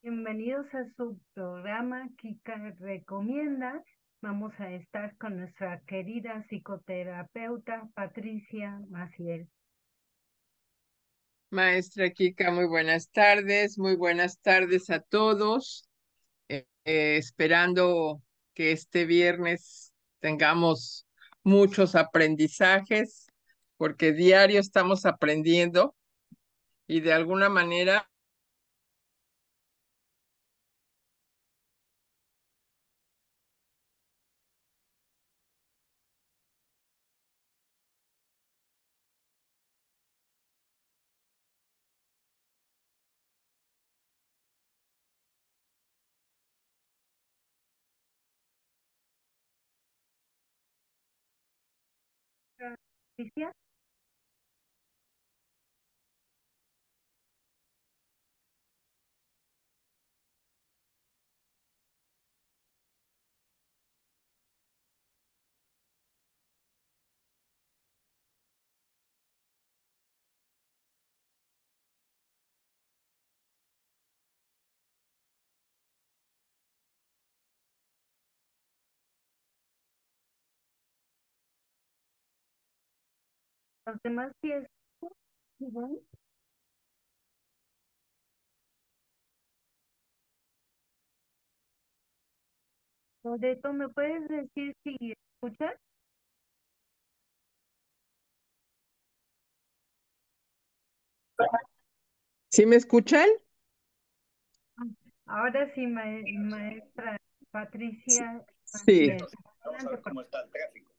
Bienvenidos a su programa Kika Recomienda. Vamos a estar con nuestra querida psicoterapeuta Patricia Maciel. Maestra Kika, muy buenas tardes a todos. Esperando que este viernes tengamos muchos aprendizajes, porque diario estamos aprendiendo y de alguna manera Patricia, los demás pies. Ivonne, Loreto, ¿me puedes decir si escuchas? ¿sí me escuchan? Ahora sí, maestra Patricia Sí, Maciel. Adelante,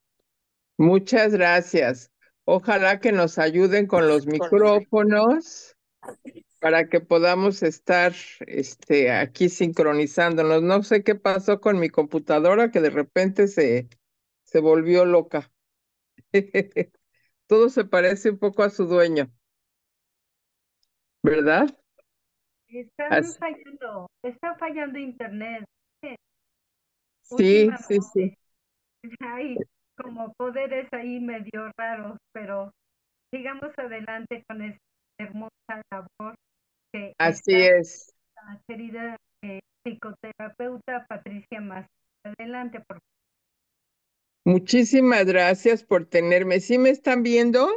muchas gracias. Ojalá que nos ayuden con los micrófonos para que podamos estar aquí sincronizándonos. No sé qué pasó con mi computadora que de repente se volvió loca. Todo se parece un poco a su dueño, ¿verdad? As- está fallando internet. Sí, sí, Últimamente sí, hay como poderes ahí medio raros, pero sigamos adelante con esta hermosa labor que así está es. la querida psicoterapeuta Patricia Más. Adelante, por favor. Muchísimas gracias por tenerme. ¿Sí me están viendo?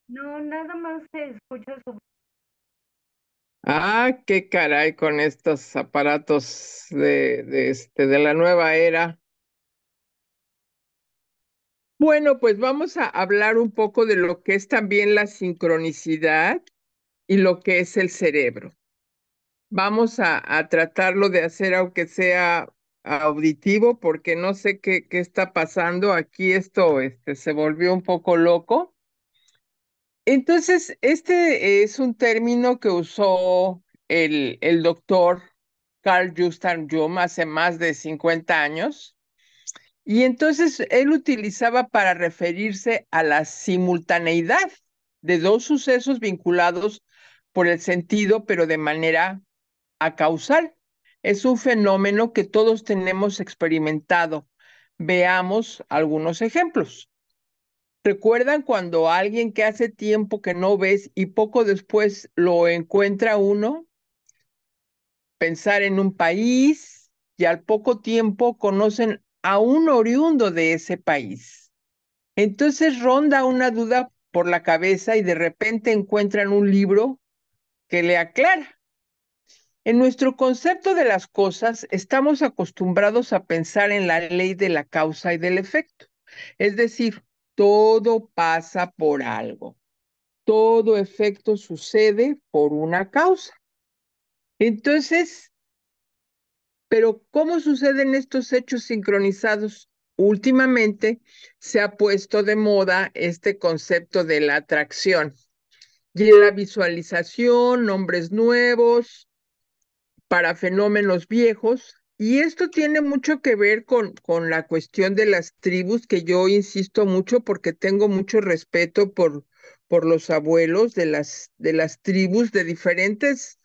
No, nada más se escucha su... Ah, qué caray con estos aparatos de la nueva era. Bueno, pues vamos a hablar un poco de lo que es también la sincronicidad y lo que es el cerebro. Vamos a tratarlo de hacer aunque sea auditivo, porque no sé qué está pasando. Aquí esto se volvió un poco loco. Entonces, este es un término que usó el doctor Carl Gustav Jung hace más de 50 años. Y entonces él utilizaba para referirse a la simultaneidad de dos sucesos vinculados por el sentido, pero de manera acausal. Es un fenómeno que todos tenemos experimentado. Veamos algunos ejemplos. ¿Recuerdan cuando alguien que hace tiempo que no ves y poco después lo encuentra uno? Pensar en un país y al poco tiempo conocen a un oriundo de ese país. Entonces ronda una duda por la cabeza y de repente encuentran un libro que le aclara. En nuestro concepto de las cosas, estamos acostumbrados a pensar en la ley de la causa y del efecto. Es decir, todo pasa por algo. Todo efecto sucede por una causa. Entonces, pero ¿cómo suceden estos hechos sincronizados? Últimamente se ha puesto de moda este concepto de la atracción y en la visualización, nombres nuevos para fenómenos viejos. Y esto tiene mucho que ver con la cuestión de las tribus, que yo insisto mucho porque tengo mucho respeto por los abuelos de las tribus de diferentes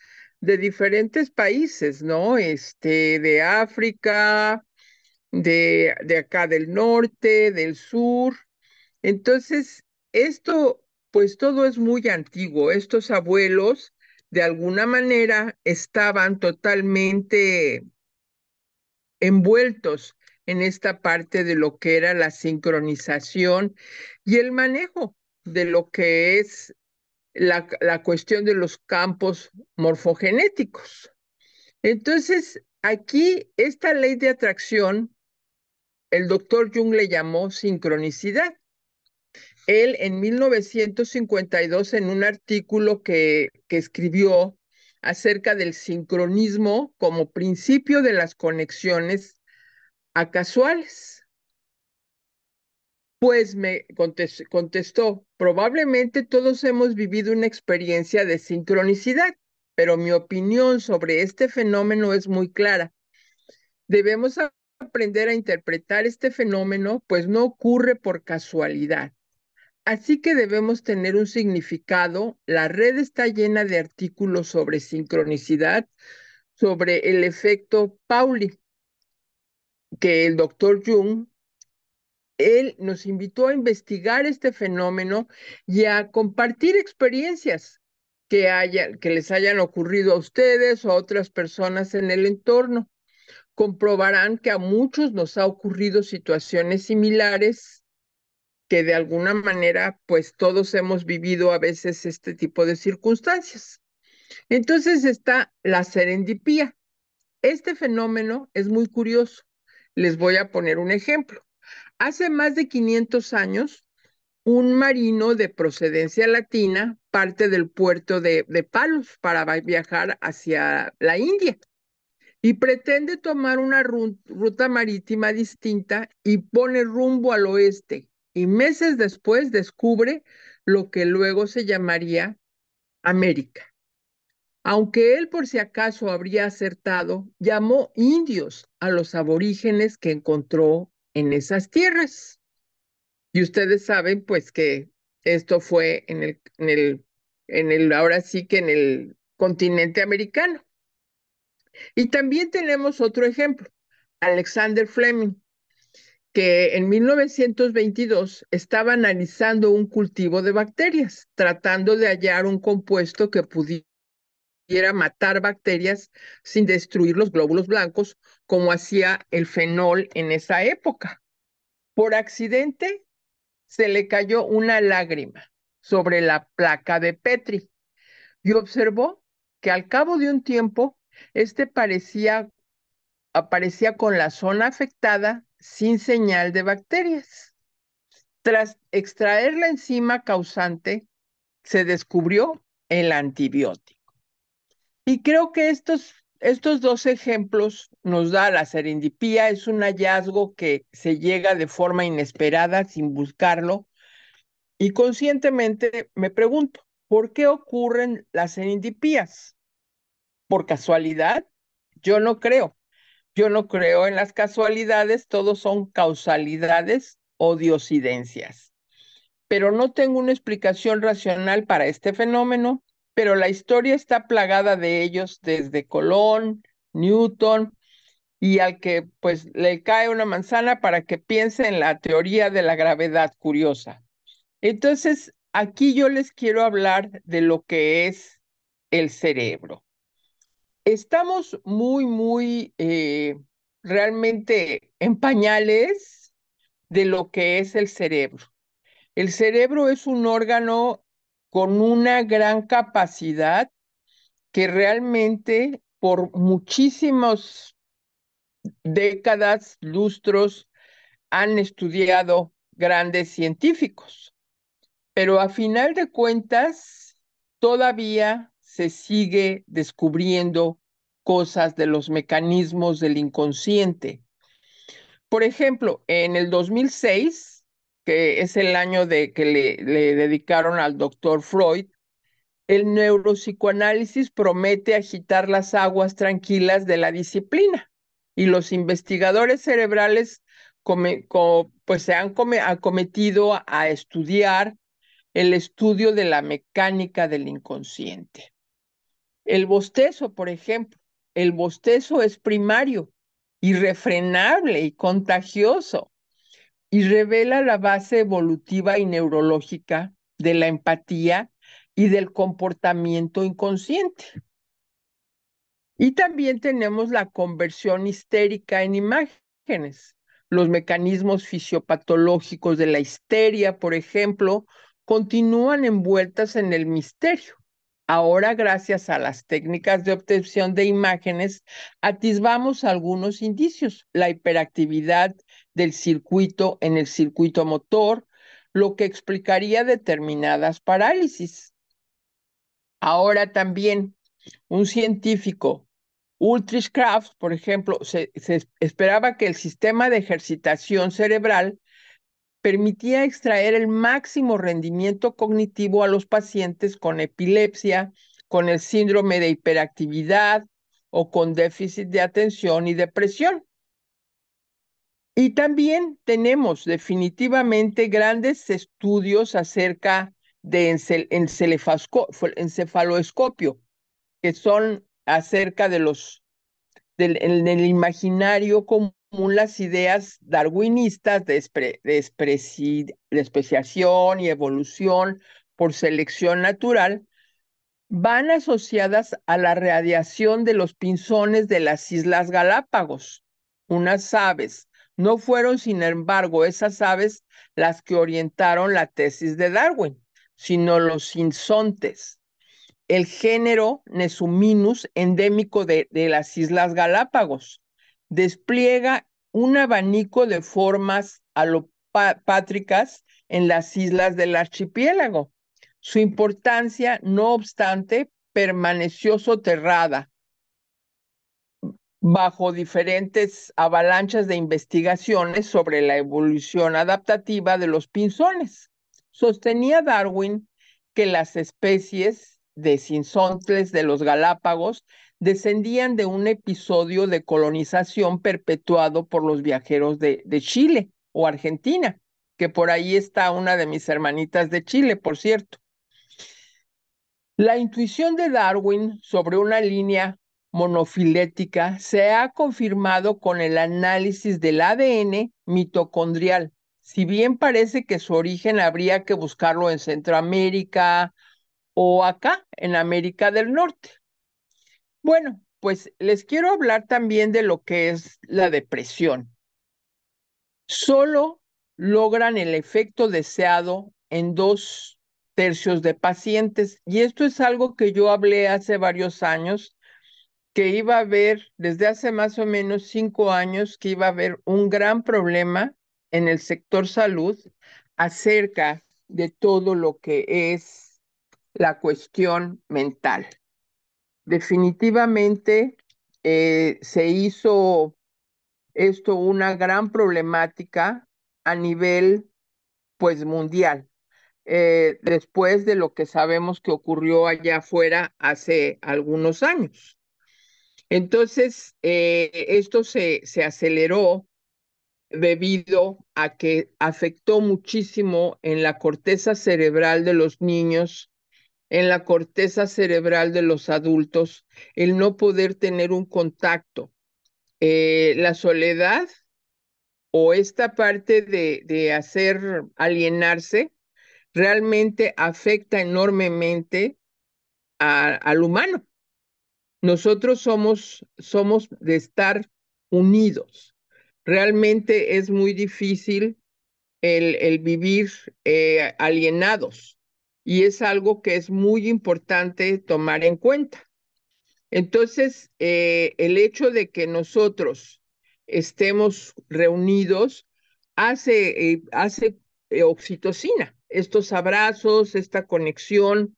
países, ¿no? De África, de acá del norte, del sur. Entonces, esto, pues todo es muy antiguo. Estos abuelos de alguna manera estaban totalmente envueltos en esta parte de lo que era la sincronización y el manejo de lo que es la cuestión de los campos morfogenéticos. Entonces, aquí esta ley de atracción, el doctor Jung le llamó sincronicidad. Él en 1952, en un artículo que escribió acerca del sincronismo como principio de las conexiones casuales, pues me contestó, probablemente todos hemos vivido una experiencia de sincronicidad, pero mi opinión sobre este fenómeno es muy clara. Debemos aprender a interpretar este fenómeno, pues no ocurre por casualidad. Así que debemos tener un significado. La red está llena de artículos sobre sincronicidad, sobre el efecto Pauli, que el doctor Jung, él nos invitó a investigar este fenómeno y a compartir experiencias que les hayan ocurrido a ustedes o a otras personas en el entorno. Comprobarán que a muchos nos ha ocurrido situaciones similares, que de alguna manera, pues todos hemos vivido a veces este tipo de circunstancias. Entonces está la serendipia. Este fenómeno es muy curioso. Les voy a poner un ejemplo. Hace más de 500 años, un marino de procedencia latina parte del puerto de Palos para viajar hacia la India y pretende tomar una ruta marítima distinta y pone rumbo al oeste. Y meses después descubre lo que luego se llamaría América. Aunque él por si acaso habría acertado, llamó indios a los aborígenes que encontró en esas tierras. Y ustedes saben pues que esto fue ahora sí que en el continente americano. Y también tenemos otro ejemplo, Alexander Fleming, que en 1922 estaba analizando un cultivo de bacterias, tratando de hallar un compuesto que pudiera matar bacterias sin destruir los glóbulos blancos, como hacía el fenol en esa época. Por accidente, se le cayó una lágrima sobre la placa de Petri y observó que al cabo de un tiempo, este aparecía con la zona afectada sin señal de bacterias. Tras extraer la enzima causante, se descubrió el antibiótico. Y creo que estos dos ejemplos nos da la serendipia, es un hallazgo que se llega de forma inesperada, sin buscarlo, y conscientemente me pregunto, ¿por qué ocurren las serendipías? ¿Por casualidad? Yo no creo. Yo no creo en las casualidades, todos son causalidades o diosidencias. Pero no tengo una explicación racional para este fenómeno, pero la historia está plagada de ellos desde Colón, Newton, y al que pues le cae una manzana para que piense en la teoría de la gravedad curiosa. Entonces, aquí yo les quiero hablar de lo que es el cerebro. Estamos muy realmente en pañales de lo que es el cerebro. El cerebro es un órgano con una gran capacidad que realmente por muchísimas décadas, lustros, han estudiado grandes científicos. Pero a final de cuentas, todavía se sigue descubriendo cosas de los mecanismos del inconsciente. Por ejemplo, en el 2006, que es el año de que le dedicaron al doctor Freud, el neuropsicoanálisis promete agitar las aguas tranquilas de la disciplina y los investigadores cerebrales pues se han acometido a estudiar el estudio de la mecánica del inconsciente. El bostezo, por ejemplo, el bostezo es primario, irrefrenable y contagioso y revela la base evolutiva y neurológica de la empatía y del comportamiento inconsciente. Y también tenemos la conversión histérica en imágenes. Los mecanismos fisiopatológicos de la histeria, por ejemplo, continúan envueltas en el misterio. Ahora, gracias a las técnicas de obtención de imágenes, atisbamos algunos indicios: la hiperactividad del circuito en el circuito motor, lo que explicaría determinadas parálisis. Ahora también un científico, Ulrich Kraft, por ejemplo, se esperaba que el sistema de ejercitación cerebral permitía extraer el máximo rendimiento cognitivo a los pacientes con epilepsia, con el síndrome de hiperactividad o con déficit de atención y depresión. Y también tenemos definitivamente grandes estudios acerca de encefaloscopio, que son acerca de en el imaginario común, las ideas darwinistas de especiación y evolución por selección natural van asociadas a la radiación de los pinzones de las Islas Galápagos, unas aves. No fueron, sin embargo, esas aves las que orientaron la tesis de Darwin, sino los sinsontes, el género Nesuminus endémico de las Islas Galápagos. Despliega un abanico de formas alopátricas en las islas del archipiélago. Su importancia, no obstante, permaneció soterrada bajo diferentes avalanchas de investigaciones sobre la evolución adaptativa de los pinzones. Sostenía Darwin que las especies de sinsontes de los Galápagos descendían de un episodio de colonización perpetuado por los viajeros de Chile o Argentina, que por ahí está una de mis hermanitas de Chile, por cierto. La intuición de Darwin sobre una línea monofilética se ha confirmado con el análisis del ADN mitocondrial, si bien parece que su origen habría que buscarlo en Centroamérica o acá, en América del Norte. Bueno, pues les quiero hablar también de lo que es la depresión. Solo logran el efecto deseado en 2/3 de pacientes, y esto es algo que yo hablé hace varios años, que iba a haber, desde hace más o menos 5 años, que iba a haber un gran problema en el sector salud acerca de todo lo que es la cuestión mental. Definitivamente se hizo esto una gran problemática a nivel, pues, mundial, después de lo que sabemos que ocurrió allá afuera hace algunos años. Entonces, esto se aceleró debido a que afectó muchísimo en la corteza cerebral de los niños, en la corteza cerebral de los adultos, el no poder tener un contacto. La soledad o esta parte de hacer alienarse realmente afecta enormemente al humano. Nosotros somos de estar unidos. Realmente es muy difícil el vivir alienados, y es algo que es muy importante tomar en cuenta. Entonces, el hecho de que nosotros estemos reunidos hace oxitocina. Estos abrazos, esta conexión,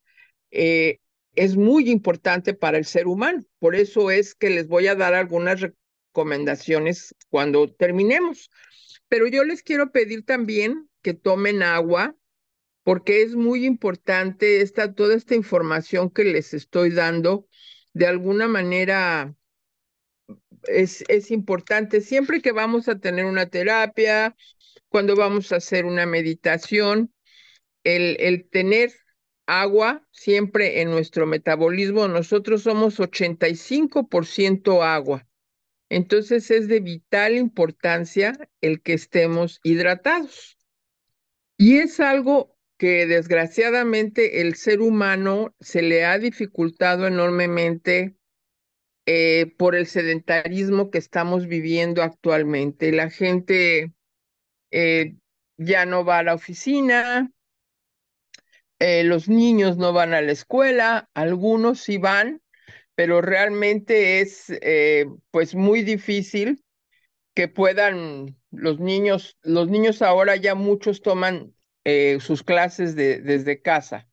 eh, es muy importante para el ser humano. Por eso es que les voy a dar algunas recomendaciones cuando terminemos. Pero yo les quiero pedir también que tomen agua, porque es muy importante toda esta información que les estoy dando. De alguna manera es importante siempre que vamos a tener una terapia, cuando vamos a hacer una meditación, el tener agua siempre en nuestro metabolismo. Nosotros somos 85% agua. Entonces es de vital importancia el que estemos hidratados. Y es algo que desgraciadamente el ser humano se le ha dificultado enormemente por el sedentarismo que estamos viviendo actualmente. La gente eh, ya no va a la oficina, los niños no van a la escuela, algunos sí van, pero realmente es pues muy difícil que puedan los niños ahora ya muchos toman sus clases desde casa,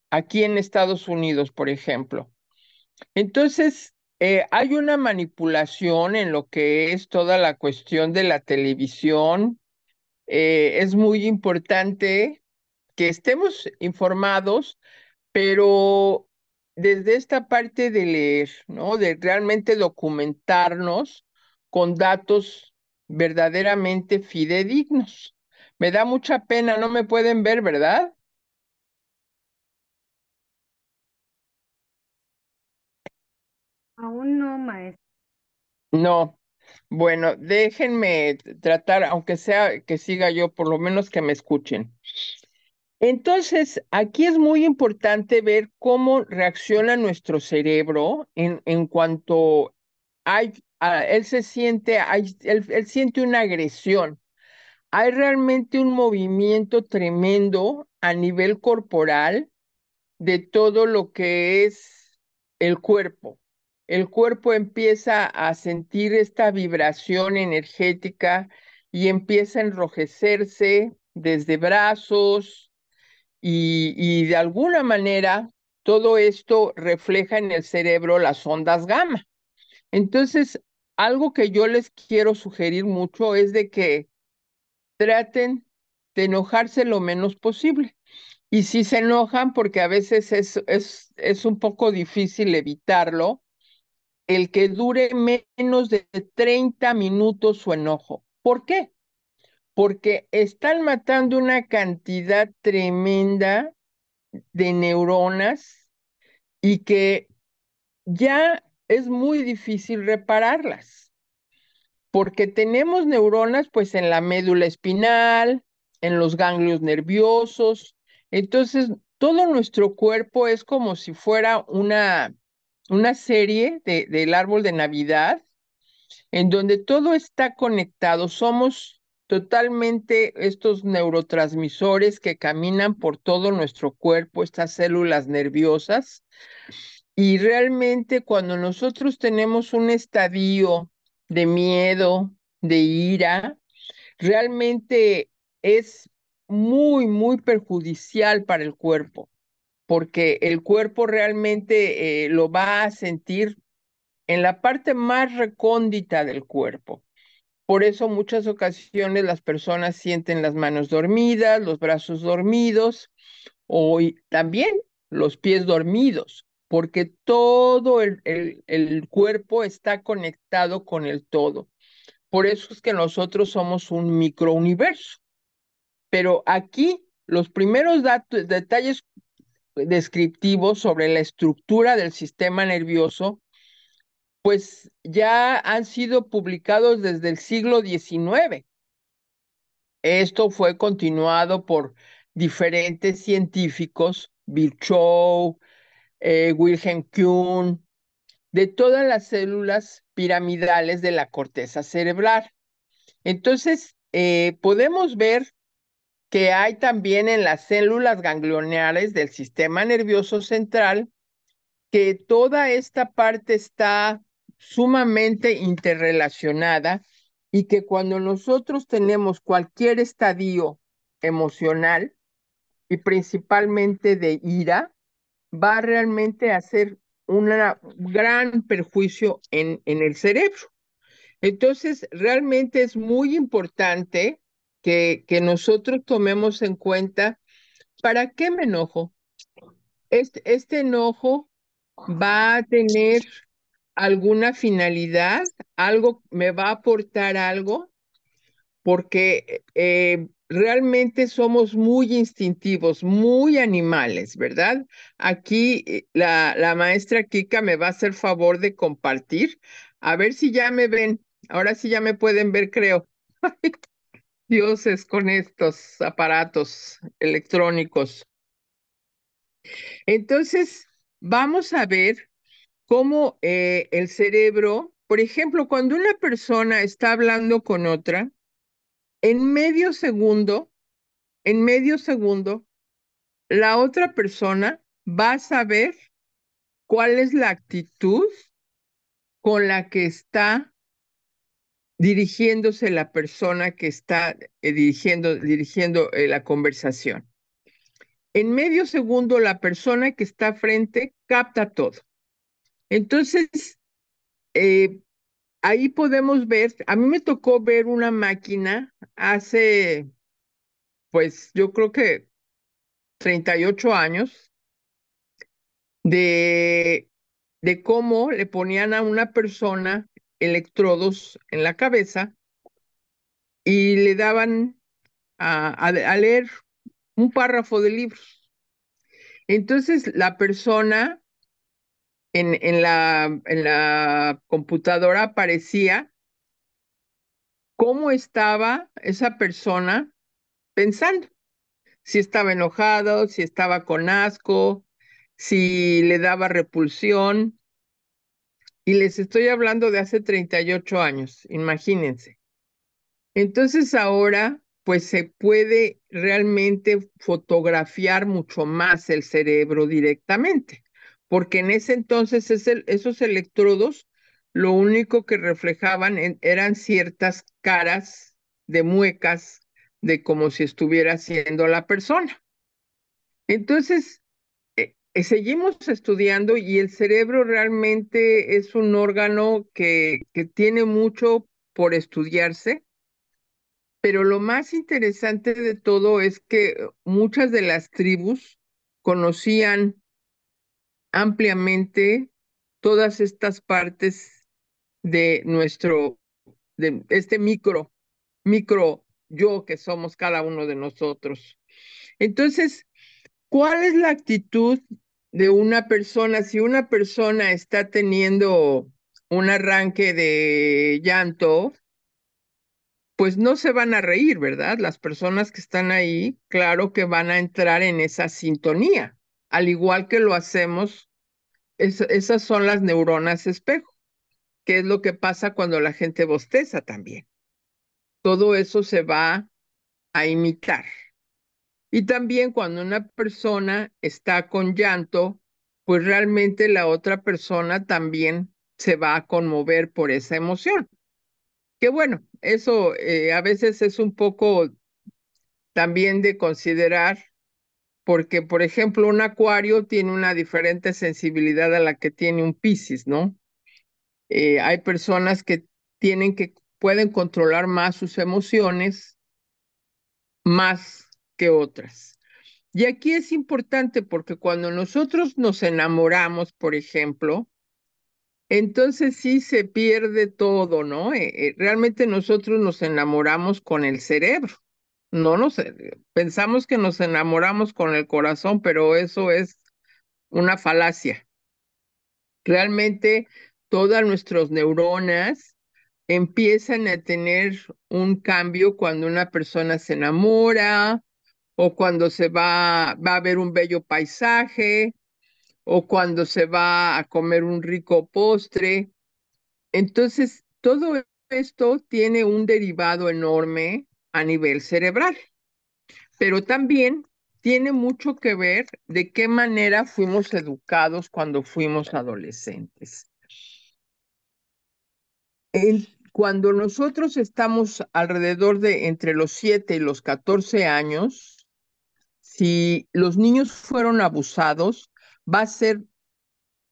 aquí en Estados Unidos, por ejemplo. Entonces, hay una manipulación en lo que es toda la cuestión de la televisión. Es muy importante que estemos informados, pero desde esta parte de leer, ¿no? De realmente documentarnos con datos verdaderamente fidedignos. Me da mucha pena, no me pueden ver, ¿verdad? Aún no, maestra. No. Bueno, déjenme tratar, aunque sea que siga yo, por lo menos que me escuchen. Entonces, aquí es muy importante ver cómo reacciona nuestro cerebro en cuanto él se siente, él siente una agresión. Hay realmente un movimiento tremendo a nivel corporal de todo lo que es el cuerpo. El cuerpo empieza a sentir esta vibración energética y empieza a enrojecerse desde brazos y de alguna manera todo esto refleja en el cerebro las ondas gamma. Entonces, algo que yo les quiero sugerir mucho es de que traten de enojarse lo menos posible. Y si se enojan, porque a veces es un poco difícil evitarlo, el que dure menos de 30 minutos su enojo. ¿Por qué? Porque están matando una cantidad tremenda de neuronas y que ya es muy difícil repararlas, porque tenemos neuronas pues en la médula espinal, en los ganglios nerviosos, entonces todo nuestro cuerpo es como si fuera una serie del árbol de Navidad en donde todo está conectado. Somos totalmente estos neurotransmisores que caminan por todo nuestro cuerpo, estas células nerviosas. Y realmente cuando nosotros tenemos un estadio de miedo, de ira, realmente es muy, muy perjudicial para el cuerpo, porque el cuerpo realmente lo va a sentir en la parte más recóndita del cuerpo. Por eso muchas ocasiones las personas sienten las manos dormidas, los brazos dormidos o también los pies dormidos, porque todo el cuerpo está conectado con el todo. Por eso es que nosotros somos un microuniverso. Pero aquí los primeros detalles descriptivos sobre la estructura del sistema nervioso pues ya han sido publicados desde el siglo XIX. Esto fue continuado por diferentes científicos, Virchow, Wilhelm Kuhn, de todas las células piramidales de la corteza cerebral. Entonces, podemos ver que hay también en las células ganglionares del sistema nervioso central que toda esta parte está sumamente interrelacionada y que cuando nosotros tenemos cualquier estadio emocional y principalmente de ira, va realmente a hacer un gran perjuicio en el cerebro. Entonces, realmente es muy importante que nosotros tomemos en cuenta, ¿para qué me enojo? Este enojo va a tener alguna finalidad, algo me va a aportar algo, porque realmente somos muy instintivos, muy animales, ¿verdad? Aquí la maestra Kika me va a hacer favor de compartir, a ver si ya me ven, ahora sí ya me pueden ver, creo. dioses con estos aparatos electrónicos. Entonces, vamos a ver cómo el cerebro, por ejemplo, cuando una persona está hablando con otra, en medio segundo, en medio segundo, la otra persona va a saber cuál es la actitud con la que está dirigiéndose la persona que está dirigiendo la conversación. En medio segundo, la persona que está frente capta todo. Entonces, eh, ahí podemos ver, a mí me tocó ver una máquina hace, pues yo creo que 38 años, de, de cómo le ponían a una persona electrodos en la cabeza y le daban a leer un párrafo de libros. Entonces, la persona en la computadora aparecía cómo estaba esa persona pensando, si estaba enojado, si estaba con asco, si le daba repulsión. Y les estoy hablando de hace 38 años, imagínense. Entonces ahora, pues se puede realmente fotografiar mucho más el cerebro directamente, porque en ese entonces esos electrodos lo único que reflejaban eran ciertas caras de muecas de como si estuviera siendo la persona. Entonces, seguimos estudiando y el cerebro realmente es un órgano que tiene mucho por estudiarse, pero lo más interesante de todo es que muchas de las tribus conocían ampliamente todas estas partes de de este micro yo que somos cada uno de nosotros. Entonces, ¿cuál es la actitud de una persona? Si una persona está teniendo un arranque de llanto, pues no se van a reír, ¿verdad? Las personas que están ahí, claro que van a entrar en esa sintonía, al igual que lo hacemos, esas son las neuronas espejo, que es lo que pasa cuando la gente bosteza también. Todo eso se va a imitar. Y también cuando una persona está con llanto, pues realmente la otra persona también se va a conmover por esa emoción. Que bueno, eso a veces es un poco también de considerar, porque por ejemplo un acuario tiene una diferente sensibilidad a la que tiene un Piscis, ¿no? Hay personas que pueden controlar más sus emociones más que otras. Y aquí es importante porque cuando nosotros nos enamoramos, por ejemplo, entonces sí se pierde todo, ¿no? Realmente nosotros nos enamoramos con el cerebro. No nos pensamos que nos enamoramos con el corazón, pero eso es una falacia. Realmente todas nuestras neuronas empiezan a tener un cambio cuando una persona se enamora o cuando va a ver un bello paisaje o cuando se va a comer un rico postre. Entonces, todo esto tiene un derivado enorme a nivel cerebral, pero también tiene mucho que ver de qué manera fuimos educados cuando fuimos adolescentes. Cuando nosotros estamos alrededor de entre los 7 y los 14 años, si los niños fueron abusados, va a ser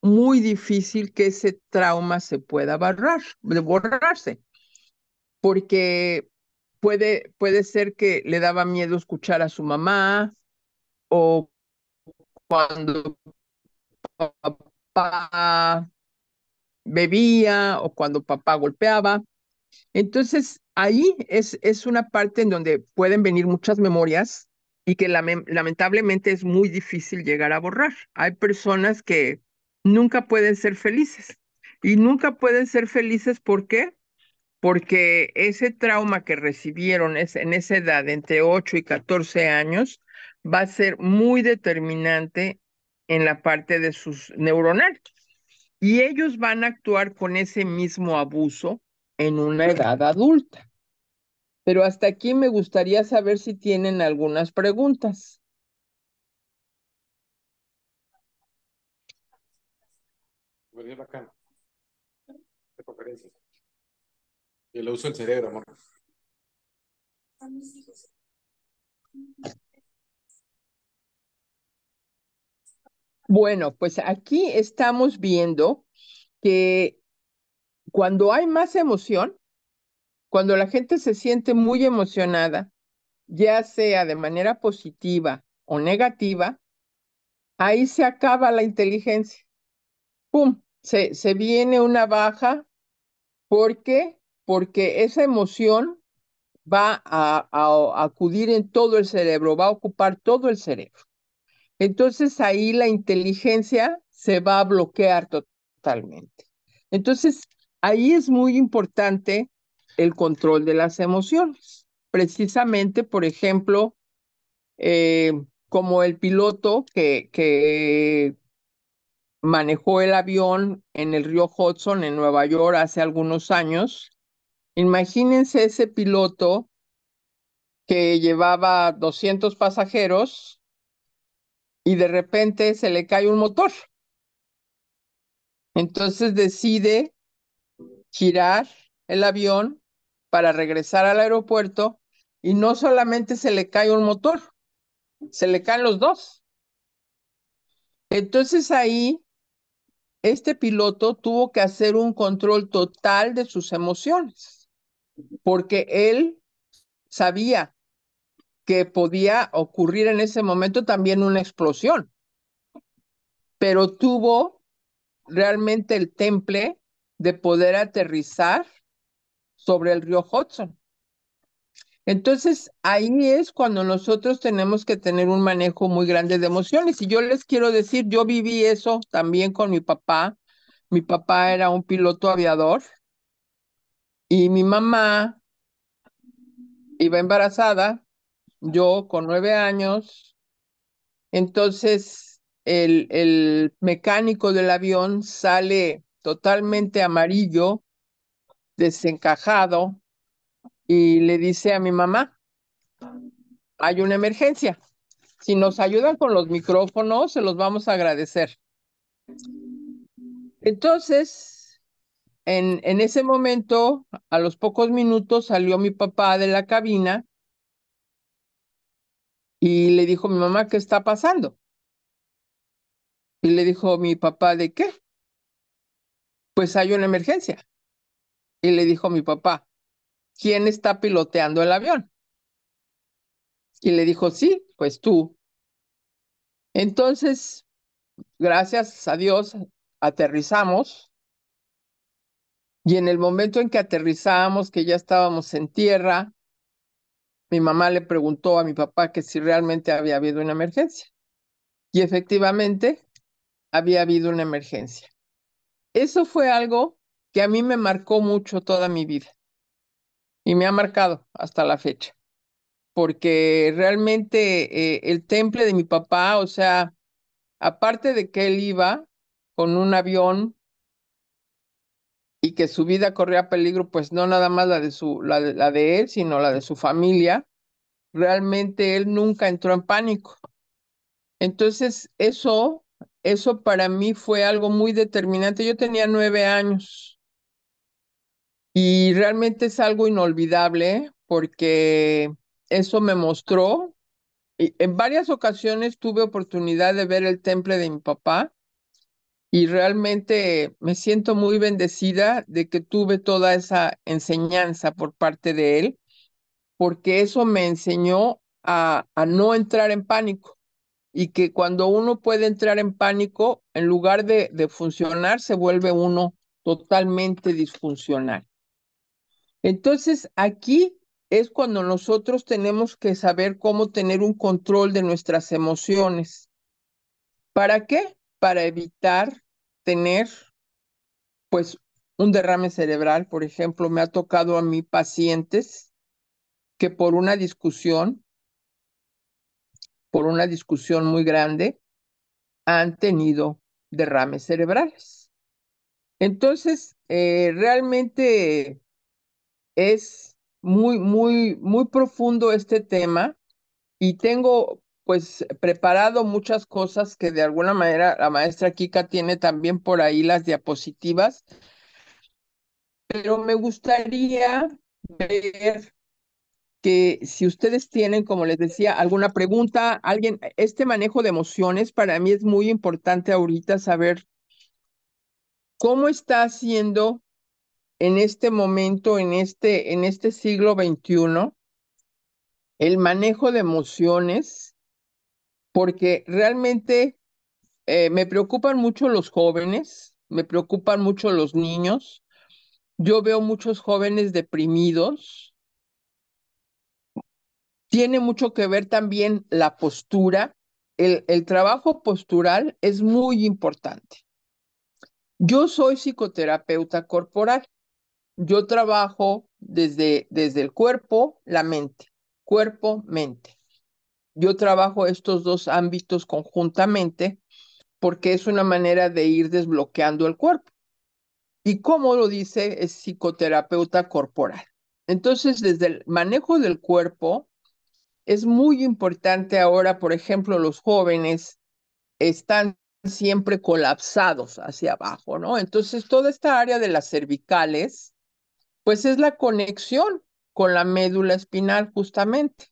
muy difícil que ese trauma se pueda borrarse, porque puede ser que le daba miedo escuchar a su mamá o cuando papá bebía o cuando papá golpeaba. Entonces, ahí es una parte en donde pueden venir muchas memorias y que lamentablemente es muy difícil llegar a borrar. Hay personas que nunca pueden ser felices y nunca pueden ser felices. ¿Por qué? porque ese trauma que recibieron en esa edad, entre 8 y 14 años, va a ser muy determinante en la parte de sus neuronales. Y ellos van a actuar con ese mismo abuso en una edad adulta. Pero hasta aquí me gustaría saber si tienen algunas preguntas. Bueno, es bacán. De conferencia. Y lo uso el cerebro, amor. Bueno, pues aquí estamos viendo que cuando hay más emoción, cuando la gente se siente muy emocionada, ya sea de manera positiva o negativa, ahí se acaba la inteligencia. ¡Pum! Se viene una baja. ¿Por qué? Porque esa emoción va a acudir en todo el cerebro, va a ocupar todo el cerebro. Entonces ahí la inteligencia se va a bloquear totalmente. Entonces ahí es muy importante el control de las emociones. Precisamente, por ejemplo, eh, como el piloto que manejó el avión en el río Hudson en Nueva York hace algunos años. Imagínense ese piloto que llevaba 200 pasajeros y de repente se le cae un motor. Entonces decide girar el avión para regresar al aeropuerto y no solamente se le cae un motor, se le caen los dos. Entonces ahí este piloto tuvo que hacer un control total de sus emociones, porque él sabía que podía ocurrir en ese momento también una explosión, pero tuvo realmente el temple de poder aterrizar sobre el río Hudson. Entonces, ahí es cuando nosotros tenemos que tener un manejo muy grande de emociones. Y yo les quiero decir, yo viví eso también con mi papá. Mi papá era un piloto aviador y mi mamá iba embarazada, yo con 9 años. Entonces, el mecánico del avión sale totalmente amarillo, desencajado, y le dice a mi mamá, hay una emergencia. Si nos ayudan con los micrófonos, se los vamos a agradecer. Entonces, en ese momento, a los pocos minutos, salió mi papá de la cabina y le dijo, mi mamá, ¿qué está pasando? Y le dijo mi papá, ¿de qué? Pues hay una emergencia. Y le dijo mi papá, ¿quién está piloteando el avión? Y le dijo, sí, pues tú. Entonces, gracias a Dios, aterrizamos. Y en el momento en que aterrizamos, que ya estábamos en tierra, mi mamá le preguntó a mi papá que si realmente había habido una emergencia. Y efectivamente, había habido una emergencia. Eso fue algo que a mí me marcó mucho toda mi vida y me ha marcado hasta la fecha, porque realmente el temple de mi papá, o sea, aparte de que él iba con un avión y que su vida corría peligro, pues no nada más la de él, sino la de su familia, realmente él nunca entró en pánico. Entonces, eso para mí fue algo muy determinante. Yo tenía 9 años y realmente es algo inolvidable porque eso me mostró. Y en varias ocasiones tuve oportunidad de ver el temple de mi papá y realmente me siento muy bendecida de que tuve toda esa enseñanza por parte de él, porque eso me enseñó a no entrar en pánico y que cuando uno puede entrar en pánico, en lugar de funcionar, se vuelve uno totalmente disfuncional. Entonces, aquí es cuando nosotros tenemos que saber cómo tener un control de nuestras emociones. ¿Para qué? Para evitar tener, pues, un derrame cerebral, por ejemplo, me ha tocado a mí pacientes que por una discusión muy grande, han tenido derrames cerebrales. Entonces, realmente es muy profundo este tema y tengo pues preparado muchas cosas que de alguna manera la maestra Kika tiene también por ahí las diapositivas, pero me gustaría ver que si ustedes tienen, como les decía, alguna pregunta, alguien, este manejo de emociones para mí es muy importante ahorita saber cómo está haciendo en este momento, en este siglo XXI, el manejo de emociones, porque realmente me preocupan mucho los jóvenes, me preocupan mucho los niños. Yo veo muchos jóvenes deprimidos. Tiene mucho que ver también la postura. El trabajo postural es muy importante. Yo soy psicoterapeuta corporal. Yo trabajo desde el cuerpo, la mente, cuerpo, mente. Yo trabajo estos dos ámbitos conjuntamente porque es una manera de ir desbloqueando el cuerpo. Y como lo dice, es psicoterapeuta corporal. Entonces, desde el manejo del cuerpo, es muy importante ahora, por ejemplo, los jóvenes están siempre colapsados hacia abajo, ¿no? Entonces, toda esta área de las cervicales, pues es la conexión con la médula espinal justamente.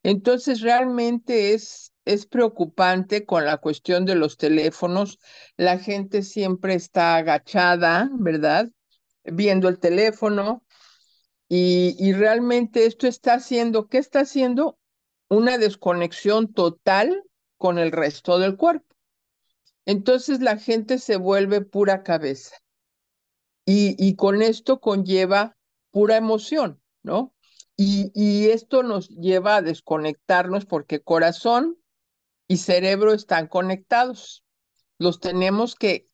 Entonces, realmente es preocupante con la cuestión de los teléfonos. La gente siempre está agachada, ¿verdad? Viendo el teléfono y realmente esto está haciendo, ¿qué está haciendo? Una desconexión total con el resto del cuerpo. Entonces la gente se vuelve pura cabeza y con esto conlleva pura emoción, ¿no? Y esto nos lleva a desconectarnos porque corazón y cerebro están conectados. Los tenemos que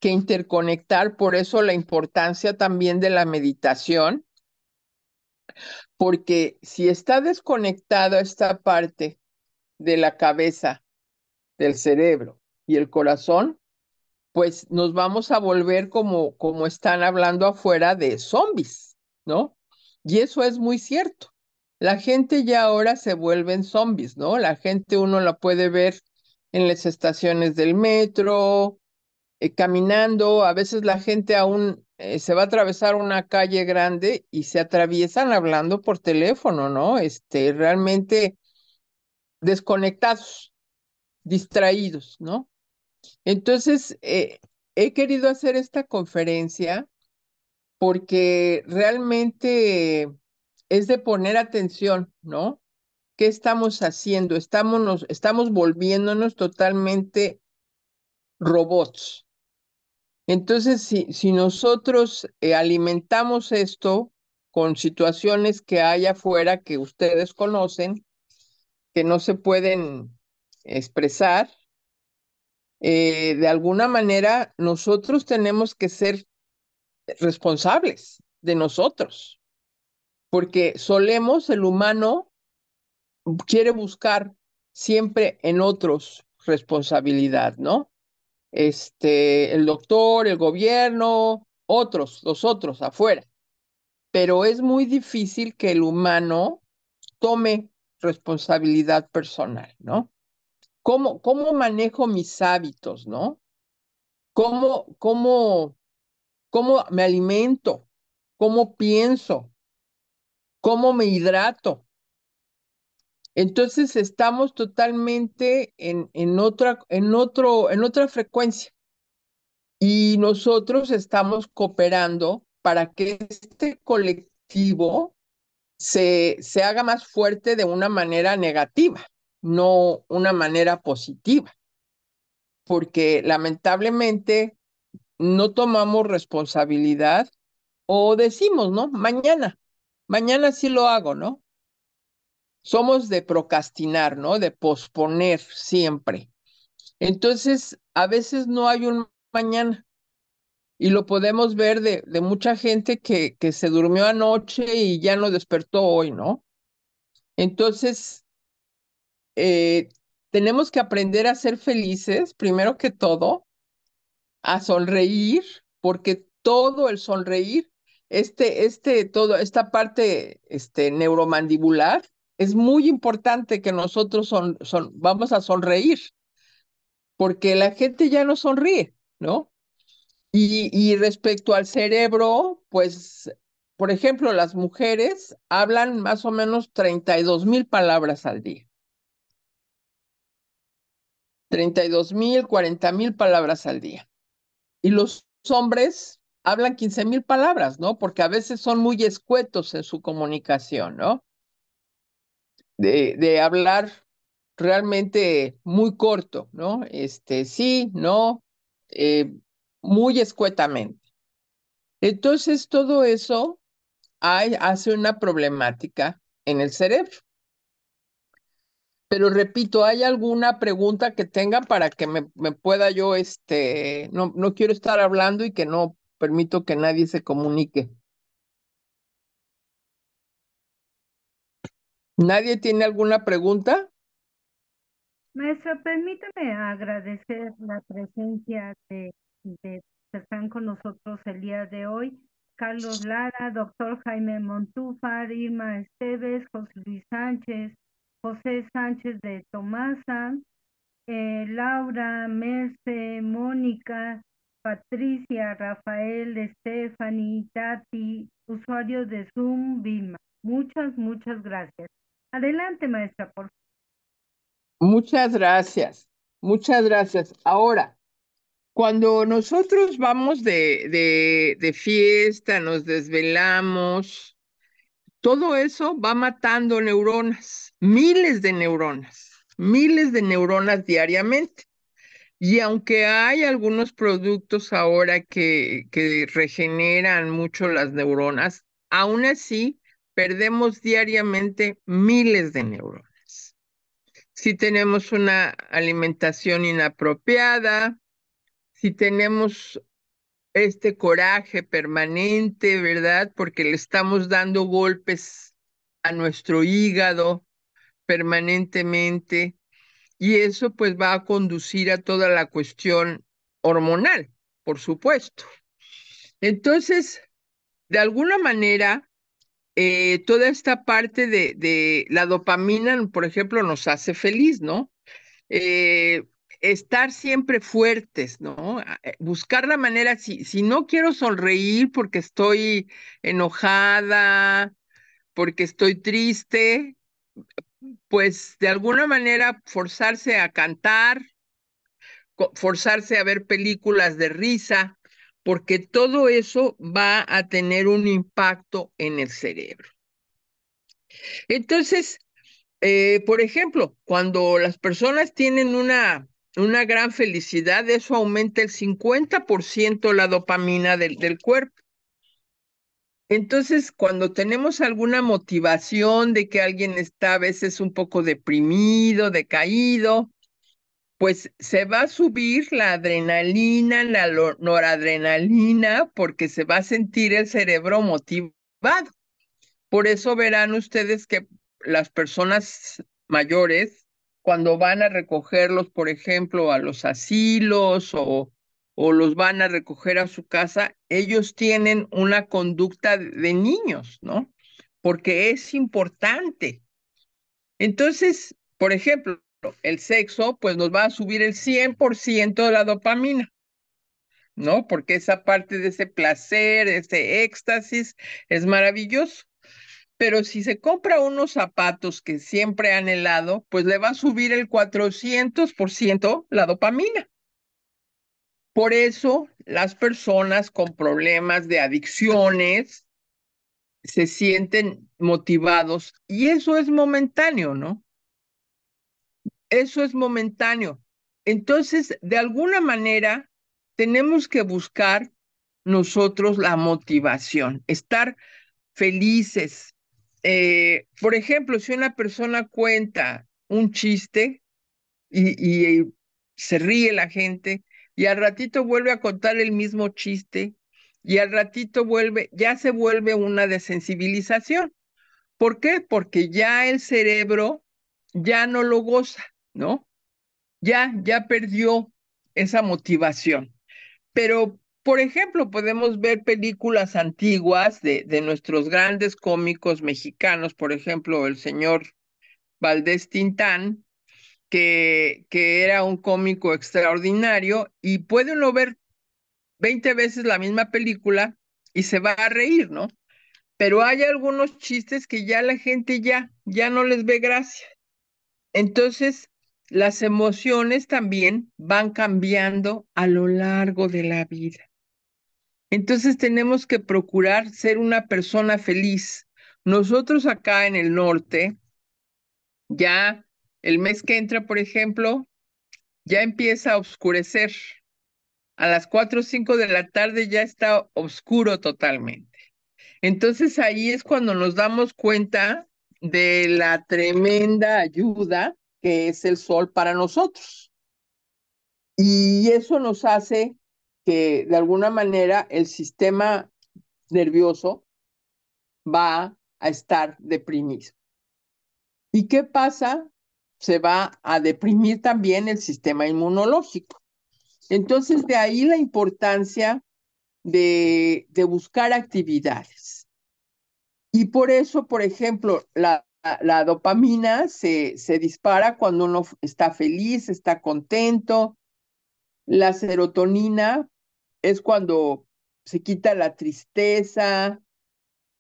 interconectar, por eso la importancia también de la meditación, porque si está desconectada esta parte de la cabeza, del cerebro y el corazón, pues nos vamos a volver como están hablando afuera de zombies, ¿no? Y eso es muy cierto. La gente ya ahora se vuelven zombies, ¿no? La gente uno la puede ver en las estaciones del metro, caminando, a veces la gente aún se va a atravesar una calle grande y se atraviesan hablando por teléfono, ¿no? Realmente desconectados, distraídos, ¿no? Entonces, he querido hacer esta conferencia porque realmente es de poner atención, ¿no? ¿Qué estamos haciendo? Estamos volviéndonos totalmente robots. Entonces, si nosotros alimentamos esto con situaciones que hay afuera que ustedes conocen, que no se pueden expresar, de alguna manera nosotros tenemos que ser responsables de nosotros, porque el humano quiere buscar siempre en otros responsabilidad, ¿no? El doctor, el gobierno, los otros afuera. Pero es muy difícil que el humano tome responsabilidad personal, ¿no? ¿Cómo manejo mis hábitos, ¿no? ¿Cómo me alimento? ¿Cómo pienso? ¿Cómo me hidrato? Entonces estamos totalmente en otra frecuencia y nosotros estamos cooperando para que este colectivo se haga más fuerte de una manera negativa, no una manera positiva, porque lamentablemente no tomamos responsabilidad o decimos, ¿no? Mañana sí lo hago, ¿no? Somos de procrastinar, ¿no? De posponer siempre. Entonces, a veces no hay un mañana Y lo podemos ver de mucha gente que se durmió anoche y ya no despertó hoy, ¿no? Entonces, eh, tenemos que aprender a ser felices, primero que todo, a sonreír, porque todo el sonreír, toda esta parte, neuromandibular, es muy importante que nosotros vamos a sonreír, porque la gente ya no sonríe, ¿no? Y respecto al cerebro, pues, por ejemplo, las mujeres hablan más o menos 32,000 palabras al día. 32,000, 40,000 palabras al día. Y los hombres hablan 15,000 palabras, ¿no? Porque a veces son muy escuetos en su comunicación, ¿no? De hablar realmente muy corto, ¿no? Sí, no, eh, muy escuetamente. Entonces, todo eso hace una problemática en el cerebro. Pero repito, ¿hay alguna pregunta que tengan para que me pueda yo, no quiero estar hablando y que no permito que nadie se comunique? ¿Nadie tiene alguna pregunta? Maestra, permítame agradecer la presencia de que están con nosotros el día de hoy. Carlos Lara, doctor Jaime Montúfar, Irma Esteves, José Luis Sánchez, José Sánchez de Tomasa, Laura, Merce, Mónica, Patricia, Rafael, Stephanie, Tati, usuario de Zoom, Vilma. Muchas gracias. Adelante, maestra, por favor. Muchas gracias, muchas gracias. Ahora, cuando nosotros vamos de fiesta, nos desvelamos, todo eso va matando neuronas, miles de neuronas diariamente. Y aunque hay algunos productos ahora que regeneran mucho las neuronas, aún así perdemos diariamente miles de neuronas. Si tenemos una alimentación inapropiada, si tenemos este coraje permanente, ¿verdad? Porque le estamos dando golpes a nuestro hígado permanentemente y eso pues va a conducir a toda la cuestión hormonal, por supuesto. Entonces, de alguna manera, toda esta parte de la dopamina, por ejemplo, nos hace feliz, ¿no? Eh, Estar siempre fuertes, ¿no? Buscar la manera, si no quiero sonreír porque estoy enojada, porque estoy triste, pues de alguna manera forzarse a cantar, forzarse a ver películas de risa, porque todo eso va a tener un impacto en el cerebro. Entonces, por ejemplo, cuando las personas tienen una gran felicidad, eso aumenta el 50% la dopamina del cuerpo. Entonces, cuando tenemos alguna motivación de que alguien está a veces un poco deprimido, decaído, pues se va a subir la adrenalina, la noradrenalina, porque se va a sentir el cerebro motivado. Por eso verán ustedes que las personas mayores, cuando van a recogerlos, por ejemplo, a los asilos o los van a recoger a su casa, ellos tienen una conducta de niños, ¿no? Porque es importante. Entonces, por ejemplo, el sexo, pues nos va a subir el 100% de la dopamina, ¿no? Porque esa parte de ese placer, ese éxtasis, es maravilloso. Pero si se compra unos zapatos que siempre han helado, pues le va a subir el 400% la dopamina. Por eso las personas con problemas de adicciones se sienten motivados y eso es momentáneo, ¿no? Eso es momentáneo. Entonces, de alguna manera, tenemos que buscar nosotros la motivación, estar felices. Por ejemplo, si una persona cuenta un chiste y se ríe la gente y al ratito vuelve a contar el mismo chiste y al ratito ya se vuelve una desensibilización. ¿Por qué? Porque ya el cerebro ya no lo goza, ¿no? Ya perdió esa motivación. Pero, por ejemplo, podemos ver películas antiguas de nuestros grandes cómicos mexicanos, por ejemplo, el señor Valdés Tintán, que era un cómico extraordinario, y puede uno ver 20 veces la misma película y se va a reír, ¿no? Pero hay algunos chistes que ya la gente ya no les ve gracia. Entonces, las emociones también van cambiando a lo largo de la vida. Entonces tenemos que procurar ser una persona feliz. Nosotros acá en el norte, ya el mes que entra, por ejemplo, ya empieza a oscurecer. A las 4 o 5 de la tarde ya está oscuro totalmente. Entonces ahí es cuando nos damos cuenta de la tremenda ayuda que es el sol para nosotros. Y eso nos hace que de alguna manera el sistema nervioso va a estar deprimido. ¿Y qué pasa? Se va a deprimir también el sistema inmunológico. Entonces, de ahí la importancia de buscar actividades. Y por eso, por ejemplo, la dopamina se dispara cuando uno está feliz, está contento. La serotonina es cuando se quita la tristeza,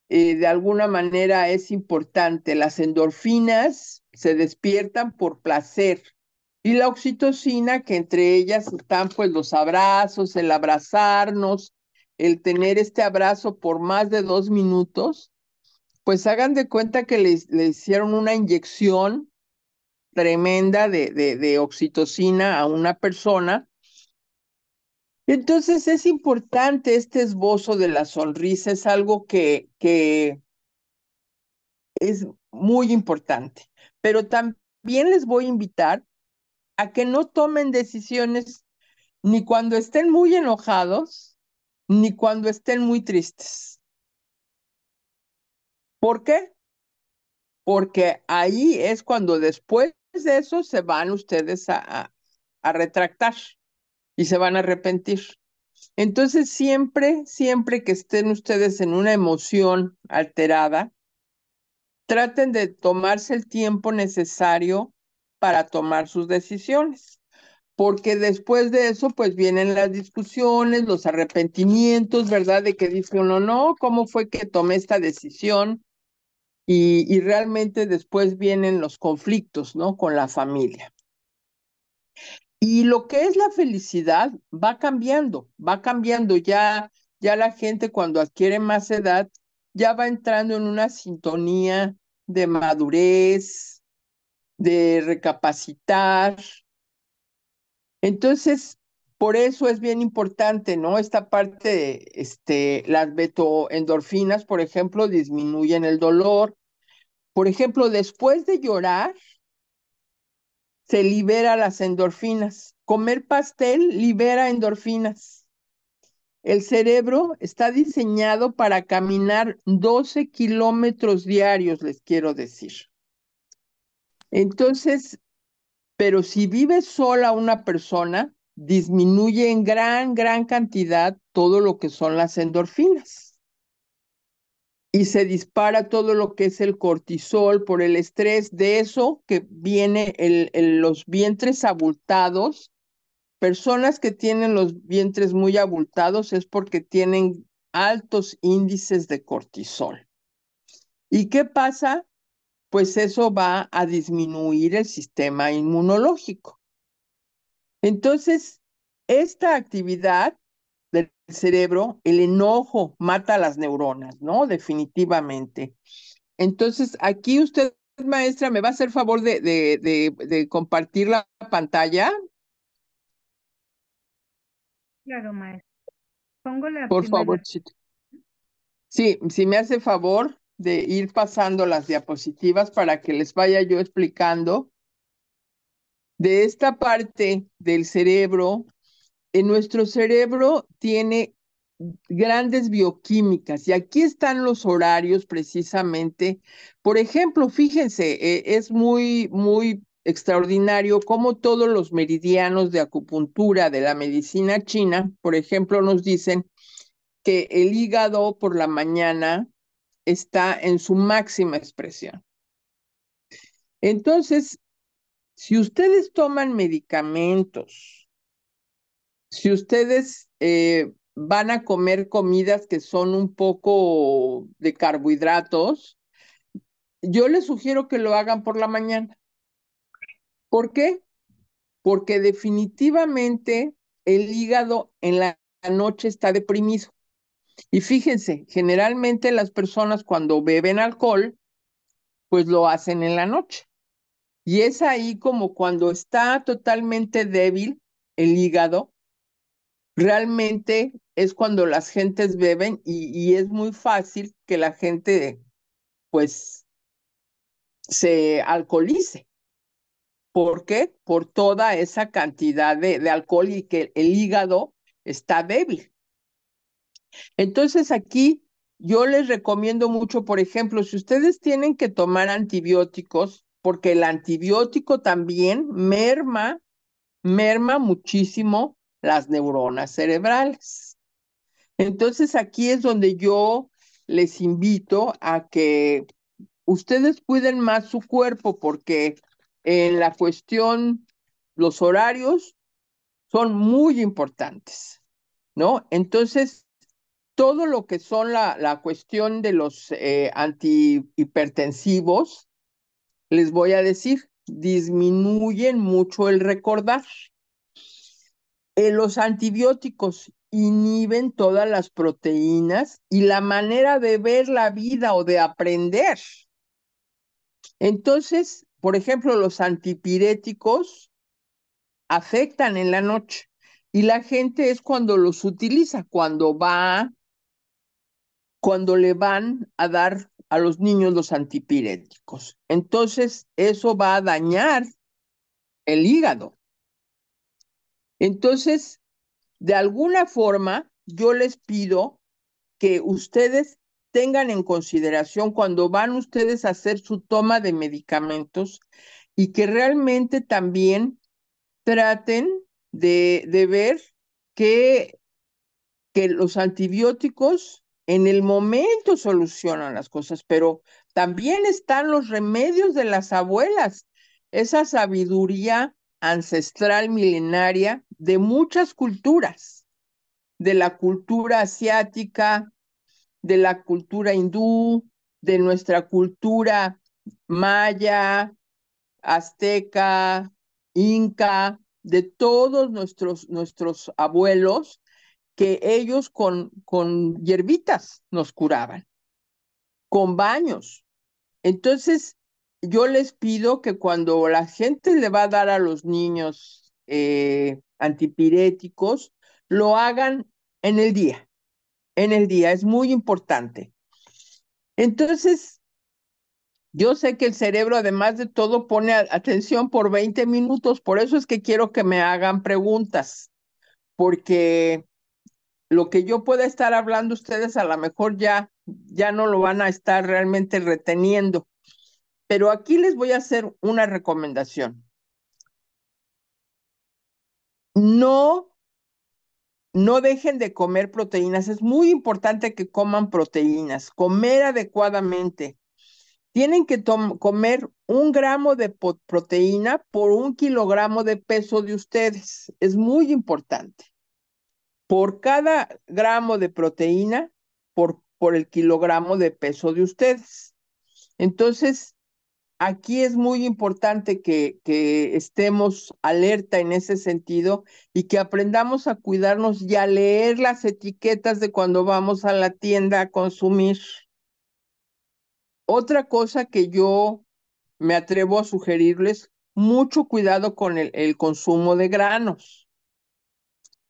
de alguna manera es importante. Las endorfinas se despiertan por placer. Y la oxitocina, que entre ellas están pues los abrazos, el abrazarnos, el tener este abrazo por más de 2 minutos, pues hagan de cuenta que le hicieron una inyección tremenda de oxitocina a una persona. Entonces es importante este esbozo de la sonrisa, es algo que es muy importante. Pero también les voy a invitar a que no tomen decisiones ni cuando estén muy enojados, ni cuando estén muy tristes. ¿Por qué? Porque ahí es cuando después de eso se van ustedes a retractar y se van a arrepentir. Entonces, siempre que estén ustedes en una emoción alterada, traten de tomarse el tiempo necesario para tomar sus decisiones, porque después de eso, pues vienen las discusiones, los arrepentimientos, ¿verdad? De que dice uno, no, ¿cómo fue que tomé esta decisión? Y realmente después vienen los conflictos, ¿no? Con la familia. Y lo que es la felicidad va cambiando ya la gente cuando adquiere más edad ya va entrando en una sintonía de madurez, de recapacitar. Entonces, por eso es bien importante, ¿no? Esta parte, las betoendorfinas, por ejemplo, disminuyen el dolor. Por ejemplo, después de llorar, se libera las endorfinas. Comer pastel libera endorfinas. El cerebro está diseñado para caminar 12 kilómetros diarios, les quiero decir. Entonces, pero si vive sola una persona, disminuye en gran cantidad todo lo que son las endorfinas. Y se dispara todo lo que es el cortisol por el estrés. De eso que viene los vientres abultados. Personas que tienen los vientres muy abultados es porque tienen altos índices de cortisol. ¿Y qué pasa? Pues eso va a disminuir el sistema inmunológico. Entonces, esta actividad del cerebro, el enojo mata las neuronas, ¿no? Definitivamente. Entonces, aquí usted, maestra, ¿me va a hacer favor de compartir la pantalla? Claro, maestra. Pongo la Por primera. favor, sí, si me hace favor de ir pasando las diapositivas para que les vaya yo explicando de esta parte del cerebro En nuestro cerebro tiene grandes bioquímicas y aquí están los horarios precisamente. Por ejemplo, fíjense, es muy extraordinario cómo todos los meridianos de acupuntura de la medicina china, por ejemplo, nos dicen que el hígado por la mañana está en su máxima expresión. Entonces, si ustedes toman medicamentos, si ustedes van a comer comidas que son un poco de carbohidratos, yo les sugiero que lo hagan por la mañana. ¿Por qué? Porque definitivamente el hígado en la noche está deprimido. Y fíjense, generalmente las personas cuando beben alcohol, pues lo hacen en la noche. Y es ahí como cuando está totalmente débil el hígado, realmente es cuando las gentes beben y es muy fácil que la gente pues se alcoholice. ¿Por qué? Por toda esa cantidad de alcohol y que el hígado está débil. Entonces aquí yo les recomiendo mucho, por ejemplo, si ustedes tienen que tomar antibióticos, porque el antibiótico también merma muchísimo las neuronas cerebrales. Entonces aquí es donde yo les invito a que ustedes cuiden más su cuerpo porque en la cuestión, los horarios son muy importantes, ¿no? Entonces, todo lo que son la cuestión de los antihipertensivos, les voy a decir, disminuyen mucho el recordar. Los antibióticos inhiben todas las proteínas y la manera de ver la vida o de aprender. Entonces, por ejemplo, los antipiréticos afectan en la noche y la gente es cuando los utiliza, cuando le van a dar a los niños los antipiréticos. Entonces, eso va a dañar el hígado. Entonces, de alguna forma, yo les pido que ustedes tengan en consideración cuando van ustedes a hacer su toma de medicamentos y que realmente también traten de ver que, que los antibióticos en el momento solucionan las cosas, pero también están los remedios de las abuelas, esa sabiduría ancestral milenaria de muchas culturas, de la cultura asiática, de la cultura hindú, de nuestra cultura maya, azteca, inca, de todos nuestros abuelos, que ellos con hierbitas nos curaban, con baños. Entonces, yo les pido que cuando la gente le va a dar a los niños antipiréticos, lo hagan en el día, es muy importante. Entonces, yo sé que el cerebro, además de todo, pone atención por 20 minutos, por eso es que quiero que me hagan preguntas, porque lo que yo pueda estar hablando, ustedes a lo mejor ya no lo van a estar realmente reteniendo. Pero aquí les voy a hacer una recomendación. No, no dejen de comer proteínas. Es muy importante que coman proteínas, comer adecuadamente. Tienen que comer 1 gramo de proteína por 1 kilogramo de peso de ustedes. Es muy importante. Por cada gramo de proteína, por el kilogramo de peso de ustedes. Entonces, aquí es muy importante que estemos alerta en ese sentido y que aprendamos a cuidarnos y a leer las etiquetas de cuando vamos a la tienda a consumir. Otra cosa que yo me atrevo a sugerirles, mucho cuidado con el consumo de granos.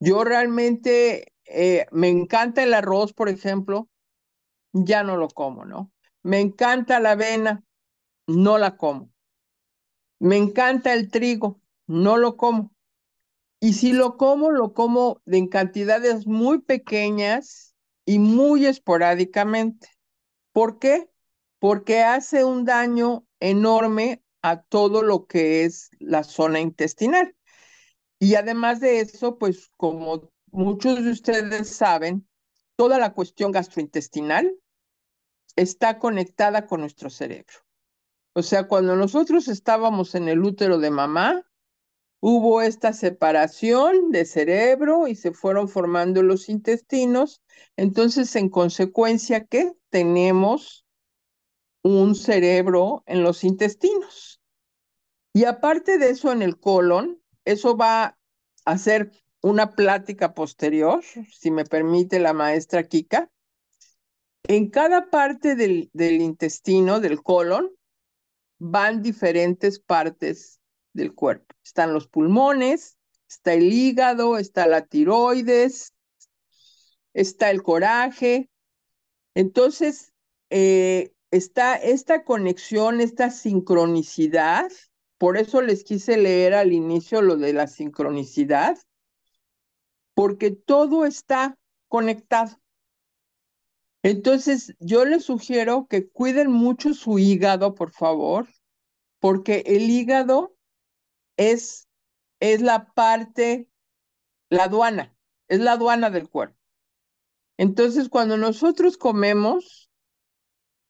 Yo realmente me encanta el arroz, por ejemplo, ya no lo como, ¿no? Me encanta la avena, no la como. Me encanta el trigo, no lo como. Y si lo como en cantidades muy pequeñas y muy esporádicamente. ¿Por qué? Porque hace un daño enorme a todo lo que es la zona intestinal. Y además de eso, pues como muchos de ustedes saben, toda la cuestión gastrointestinal está conectada con nuestro cerebro. O sea, cuando nosotros estábamos en el útero de mamá, hubo esta separación de cerebro y se fueron formando los intestinos. Entonces, en consecuencia, ¿qué? Tenemos un cerebro en los intestinos. Y aparte de eso, en el colon, eso va a ser una plática posterior, si me permite la maestra Kika. En cada parte del intestino, del colon, van diferentes partes del cuerpo. Están los pulmones, está el hígado, está la tiroides, está el coraje. Entonces, está esta conexión, esta sincronicidad. Por eso les quise leer al inicio lo de la sincronicidad, porque todo está conectado. Entonces, yo les sugiero que cuiden mucho su hígado, por favor, porque el hígado es, es la parte, la aduana, es la aduana del cuerpo. Entonces, cuando nosotros comemos,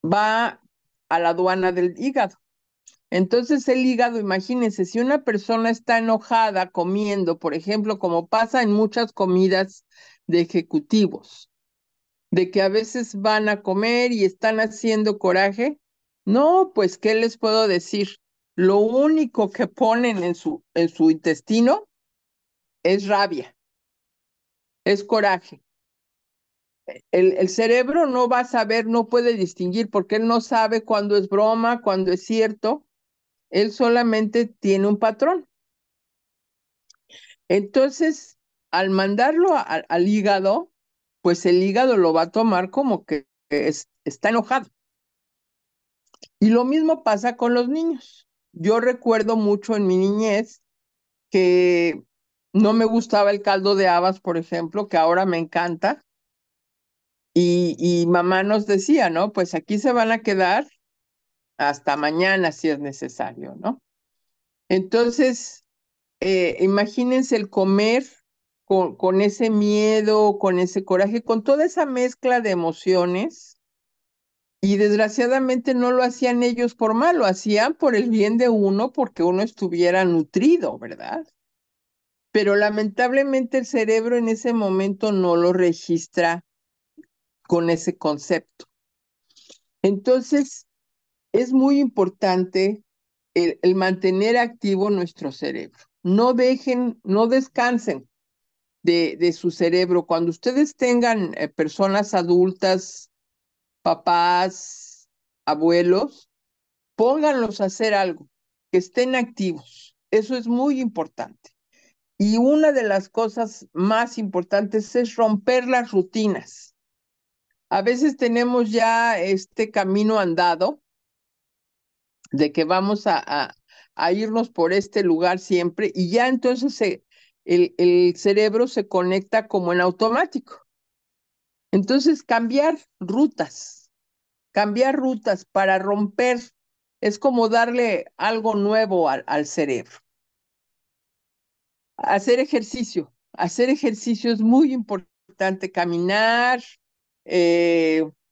va a la aduana del hígado. Entonces, el hígado, imagínense, si una persona está enojada comiendo, por ejemplo, como pasa en muchas comidas de ejecutivos, de que a veces van a comer y están haciendo coraje, no, pues, ¿qué les puedo decir? Lo único que ponen en su intestino es rabia, es coraje. El cerebro no va a saber, no puede distinguir porque él no sabe cuándo es broma, cuándo es cierto. Él solamente tiene un patrón. Entonces, al mandarlo al hígado, pues el hígado lo va a tomar como que está enojado. Y lo mismo pasa con los niños. Yo recuerdo mucho en mi niñez que no me gustaba el caldo de habas, por ejemplo, que ahora me encanta. Y mamá nos decía, ¿no? Pues aquí se van a quedar hasta mañana si es necesario, ¿no? Entonces, imagínense el comer con ese miedo, con ese coraje, con toda esa mezcla de emociones. Y desgraciadamente no lo hacían ellos por mal, lo hacían por el bien de uno, porque uno estuviera nutrido, ¿verdad? Pero lamentablemente el cerebro en ese momento no lo registra con ese concepto. Entonces, es muy importante el mantener activo nuestro cerebro. No dejen, no descansen de su cerebro. Cuando ustedes tengan personas adultas, papás, abuelos, pónganlos a hacer algo, que estén activos. Eso es muy importante. Y una de las cosas más importantes es romper las rutinas. A veces tenemos ya este camino andado de que vamos a irnos por este lugar siempre y ya entonces el cerebro se conecta como en automático. Entonces cambiar rutas para romper es como darle algo nuevo al cerebro. Hacer ejercicio es muy importante, caminar,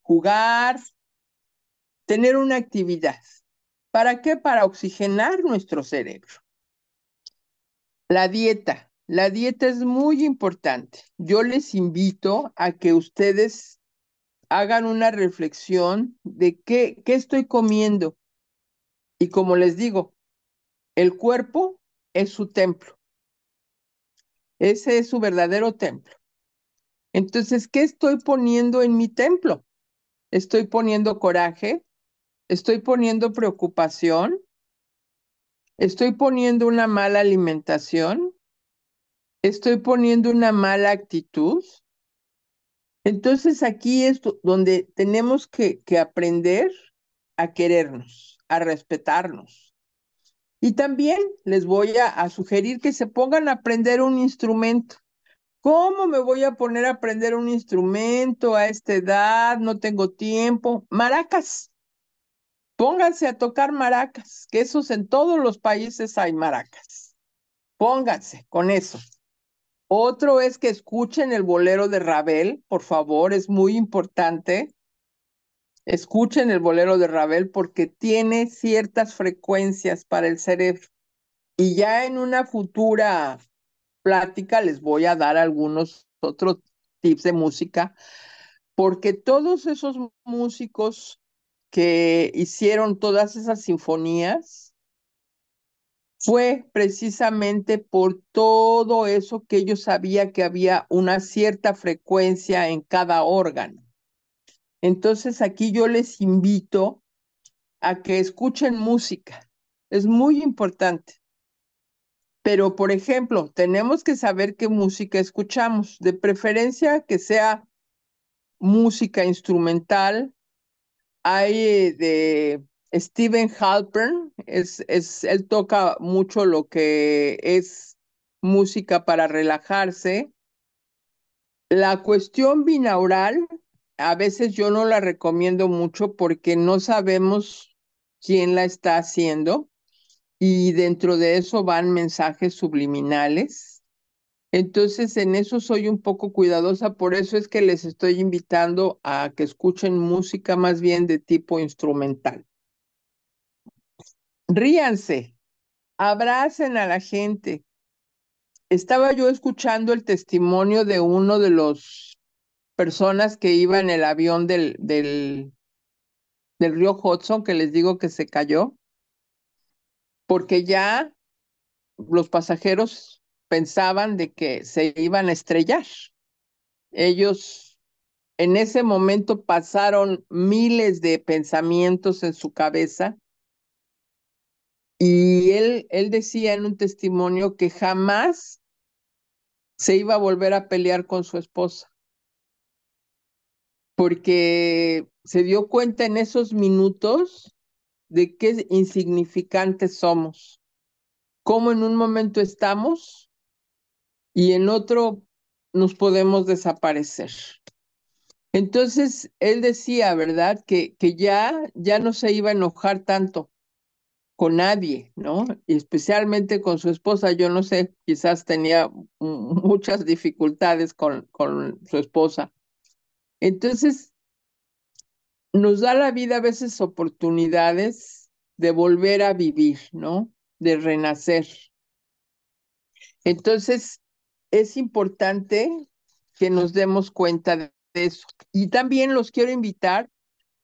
jugar, tener una actividad. ¿Para qué? Para oxigenar nuestro cerebro. La dieta es muy importante. Yo les invito a que ustedes hagan una reflexión de qué estoy comiendo. Y como les digo, el cuerpo es su templo. Ese es su verdadero templo. Entonces, ¿qué estoy poniendo en mi templo? ¿Estoy poniendo coraje? ¿Estoy poniendo preocupación? ¿Estoy poniendo una mala alimentación? ¿Estoy poniendo una mala actitud? Entonces aquí es donde tenemos que aprender a querernos, a respetarnos. Y también les voy a sugerir que se pongan a aprender un instrumento. ¿Cómo me voy a poner a aprender un instrumento a esta edad? No tengo tiempo. Maracas. Pónganse a tocar maracas, que esos en todos los países hay maracas. Pónganse con eso. Otro es que escuchen el bolero de Ravel, por favor, es muy importante. Escuchen el bolero de Ravel porque tiene ciertas frecuencias para el cerebro. Y ya en una futura plática les voy a dar algunos otros tips de música, porque todos esos músicos que hicieron todas esas sinfonías fue precisamente por todo eso que ellos sabían que había una cierta frecuencia en cada órgano. Entonces aquí yo les invito a que escuchen música. Es muy importante. Pero, por ejemplo, tenemos que saber qué música escuchamos, de preferencia que sea música instrumental. Hay de Stephen Halpern, él toca mucho lo que es música para relajarse. La cuestión binaural, a veces yo no la recomiendo mucho porque no sabemos quién la está haciendo y dentro de eso van mensajes subliminales. Entonces, en eso soy un poco cuidadosa, por eso es que les estoy invitando a que escuchen música más bien de tipo instrumental. Ríanse, abracen a la gente. Estaba yo escuchando el testimonio de uno de los personas que iba en el avión del río Hudson, que les digo que se cayó, porque ya los pasajeros pensaban de que se iban a estrellar. Ellos en ese momento pasaron miles de pensamientos en su cabeza y él decía en un testimonio que jamás se iba a volver a pelear con su esposa, porque se dio cuenta en esos minutos de qué insignificantes somos, cómo en un momento estamos y en otro nos podemos desaparecer. Entonces, él decía, ¿verdad? Que ya no se iba a enojar tanto con nadie, ¿no? Y especialmente con su esposa. Yo no sé, quizás tenía muchas dificultades con su esposa. Entonces, nos da la vida a veces oportunidades de volver a vivir, ¿no? De renacer. Entonces, es importante que nos demos cuenta de eso. Y también los quiero invitar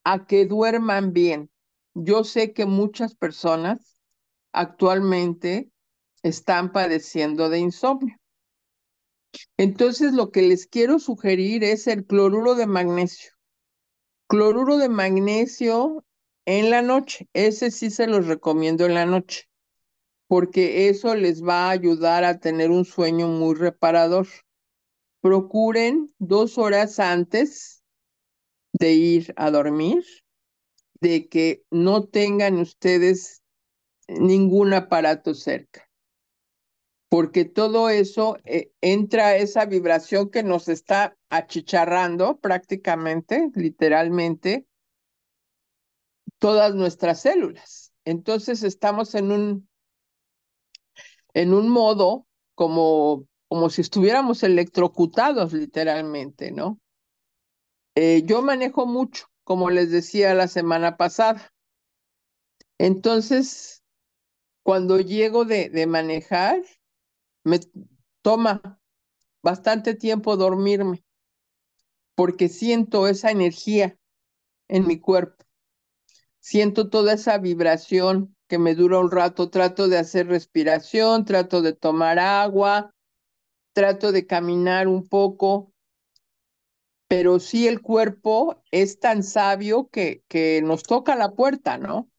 a que duerman bien. Yo sé que muchas personas actualmente están padeciendo de insomnio. Entonces, lo que les quiero sugerir es el cloruro de magnesio. Cloruro de magnesio en la noche. Ese sí se los recomiendo en la noche, porque eso les va a ayudar a tener un sueño muy reparador. Procuren 2 horas antes de ir a dormir, de que no tengan ustedes ningún aparato cerca, porque todo eso entra esa vibración que nos está achicharrando prácticamente, literalmente, todas nuestras células. Entonces estamos en un modo como si estuviéramos electrocutados literalmente, ¿no? Yo manejo mucho, como les decía la semana pasada. Entonces, cuando llego de manejar, me toma bastante tiempo dormirme porque siento esa energía en mi cuerpo. Siento toda esa vibración que me dura un rato. Trato de hacer respiración, trato de tomar agua, trato de caminar un poco, pero sí el cuerpo es tan sabio que nos toca la puerta, ¿no?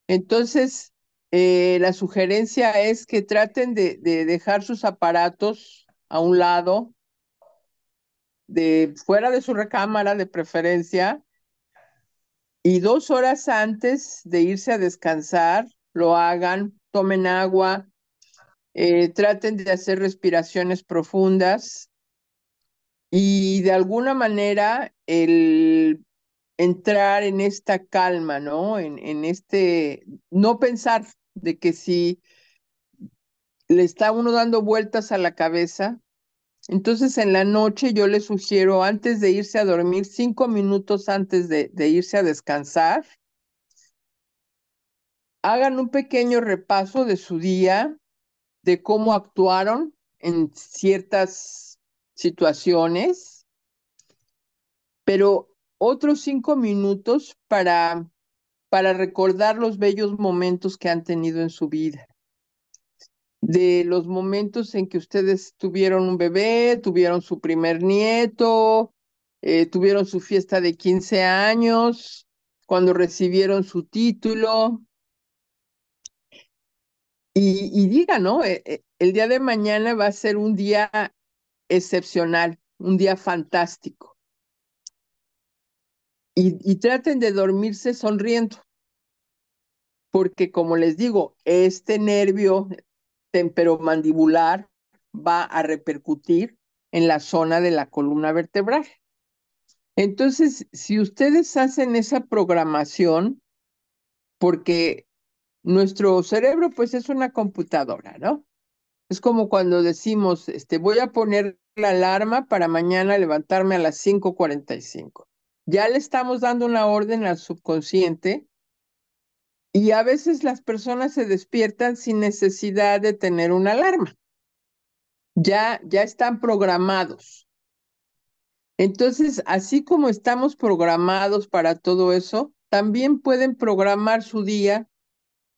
Entonces, la sugerencia es que traten de dejar sus aparatos a un lado, fuera de su recámara de preferencia, y 2 horas antes de irse a descansar, lo hagan tomen agua, traten de hacer respiraciones profundas y de alguna manera el entrar en esta calma, ¿no? En este, no pensar de que si le está uno dando vueltas a la cabeza, entonces en la noche yo le sugiero antes de irse a dormir, 5 minutos antes de irse a descansar, hagan un pequeño repaso de su día, de cómo actuaron en ciertas situaciones, pero otros 5 minutos para recordar los bellos momentos que han tenido en su vida. De los momentos en que ustedes tuvieron un bebé, tuvieron su primer nieto, tuvieron su fiesta de 15 años, cuando recibieron su título. Y diga, ¿no? El día de mañana va a ser un día excepcional, un día fantástico. Y traten de dormirse sonriendo, porque como les digo, este nervio temporomandibular va a repercutir en la zona de la columna vertebral. Entonces, si ustedes hacen esa programación, porque nuestro cerebro pues es una computadora, ¿no? Es como cuando decimos, voy a poner la alarma para mañana levantarme a las 5:45. Ya le estamos dando una orden al subconsciente y a veces las personas se despiertan sin necesidad de tener una alarma. Ya están programados. Entonces, así como estamos programados para todo eso, también pueden programar su día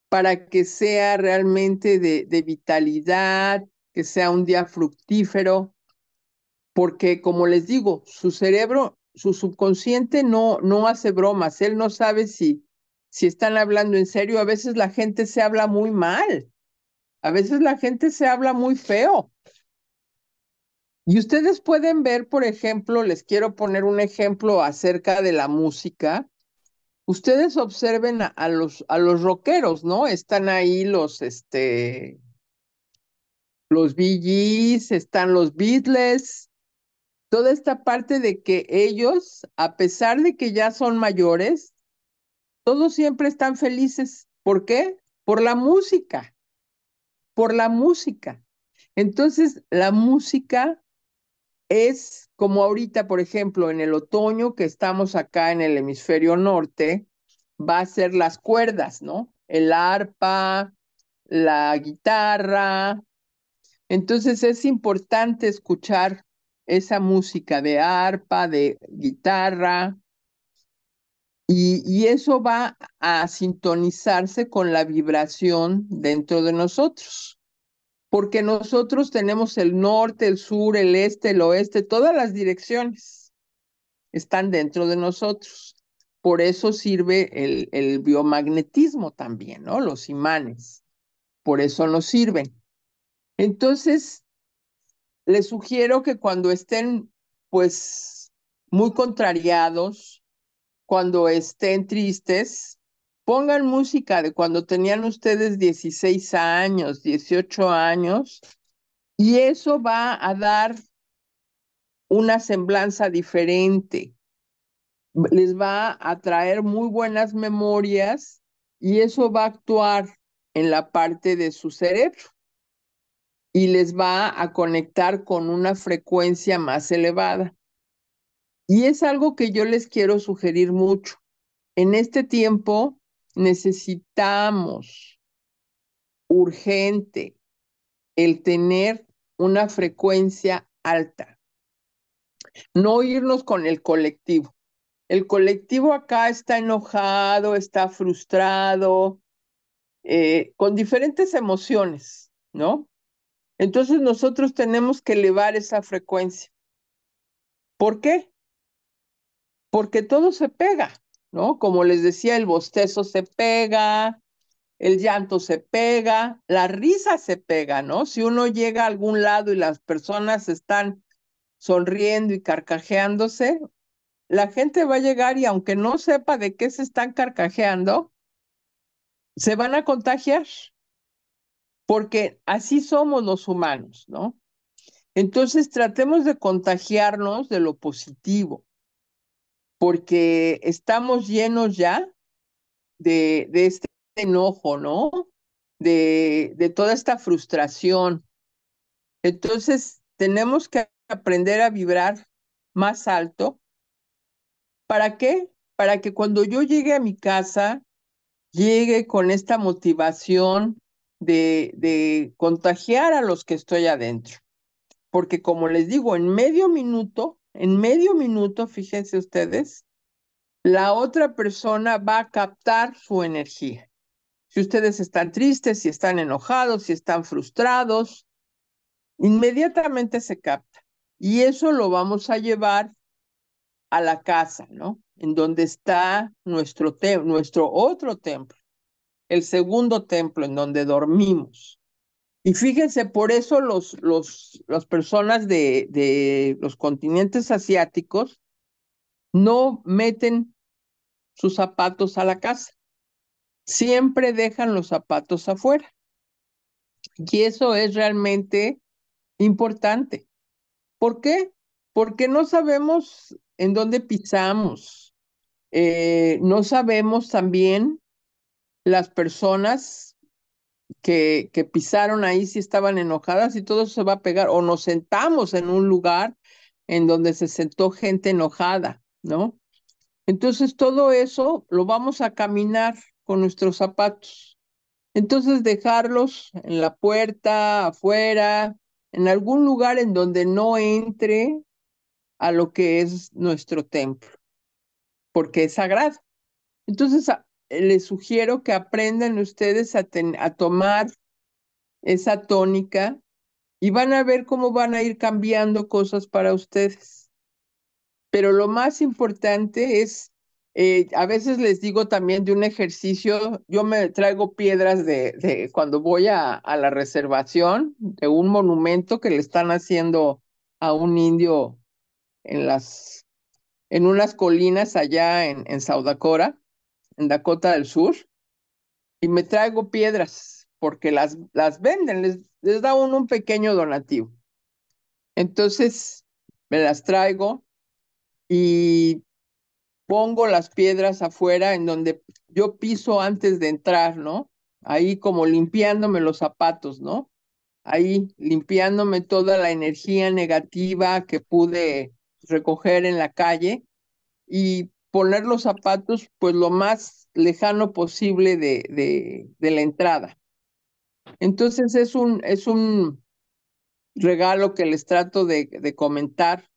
para que sea realmente de vitalidad, que sea un día fructífero, porque como les digo, su cerebro, su subconsciente no hace bromas, él no sabe si están hablando en serio, a veces la gente se habla muy mal, a veces la gente se habla muy feo. Y ustedes pueden ver, por ejemplo, les quiero poner un ejemplo acerca de la música. Ustedes observen a los rockeros, ¿no? Están ahí los Bee Gees, están los Beatles, toda esta parte de que ellos, a pesar de que ya son mayores, todos siempre están felices. ¿Por qué? Por la música, por la música. Entonces, la música es como ahorita, por ejemplo, en el otoño que estamos acá en el hemisferio norte, va a ser las cuerdas, ¿no? El arpa, la guitarra. Entonces es importante escuchar esa música de arpa, de guitarra, y eso va a sintonizarse con la vibración dentro de nosotros. Porque nosotros tenemos el norte, el sur, el este, el oeste, todas las direcciones están dentro de nosotros. Por eso sirve el biomagnetismo también, ¿no? Los imanes, por eso nos sirven. Entonces, les sugiero que cuando estén, pues, muy contrariados, cuando estén tristes, pongan música de cuando tenían ustedes 16 años, 18 años, y eso va a dar una semblanza diferente. Les va a traer muy buenas memorias y eso va a actuar en la parte de su cerebro y les va a conectar con una frecuencia más elevada. Y es algo que yo les quiero sugerir mucho. En este tiempo necesitamos urgente el tener una frecuencia alta, no irnos con el colectivo. El colectivo acá está enojado, está frustrado, con diferentes emociones, ¿no? Entonces nosotros tenemos que elevar esa frecuencia. ¿Por qué? Porque todo se pega, ¿no? Como les decía, el bostezo se pega, el llanto se pega, la risa se pega, ¿no? Si uno llega a algún lado y las personas están sonriendo y carcajeándose, la gente va a llegar y aunque no sepa de qué se están carcajeando, se van a contagiar. porque así somos los humanos, ¿no? Entonces tratemos de contagiarnos de lo positivo, porque estamos llenos ya de este enojo, ¿no? De toda esta frustración. Entonces tenemos que aprender a vibrar más alto. ¿Para qué? Para que cuando yo llegue a mi casa, llegue con esta motivación de contagiar a los que estoy adentro. Porque como les digo, en medio minuto, fíjense ustedes, la otra persona va a captar su energía. Si ustedes están tristes, si están enojados, si están frustrados, inmediatamente se capta. Y eso lo vamos a llevar a la casa, ¿no? En donde está nuestro otro templo, el segundo templo en donde dormimos. Y fíjense, por eso las personas de los continentes asiáticos no meten sus zapatos a la casa. Siempre dejan los zapatos afuera. Y eso es realmente importante. ¿Por qué? Porque no sabemos en dónde pisamos. No sabemos también las personas que pisaron ahí si estaban enojadas y todo eso se va a pegar. O nos sentamos en un lugar en donde se sentó gente enojada, ¿no? Entonces todo eso lo vamos a caminar con nuestros zapatos. Entonces dejarlos en la puerta, afuera, en algún lugar en donde no entre a lo que es nuestro templo, porque es sagrado. Entonces les sugiero que aprendan ustedes a tomar esa tónica y van a ver cómo van a ir cambiando cosas para ustedes. Pero lo más importante es, a veces les digo también de un ejercicio, yo me traigo piedras de cuando voy a la reservación de un monumento que le están haciendo a un indio en en unas colinas allá en South Dakota, en Dakota del Sur, y me traigo piedras porque las venden, les da uno un pequeño donativo. Entonces me las traigo y pongo las piedras afuera en donde yo piso antes de entrar, ¿no? Ahí como limpiándome los zapatos, ¿no? Ahí limpiándome toda la energía negativa que pude recoger en la calle y poner los zapatos pues lo más lejano posible de la entrada. Entonces es un regalo que les trato de comentar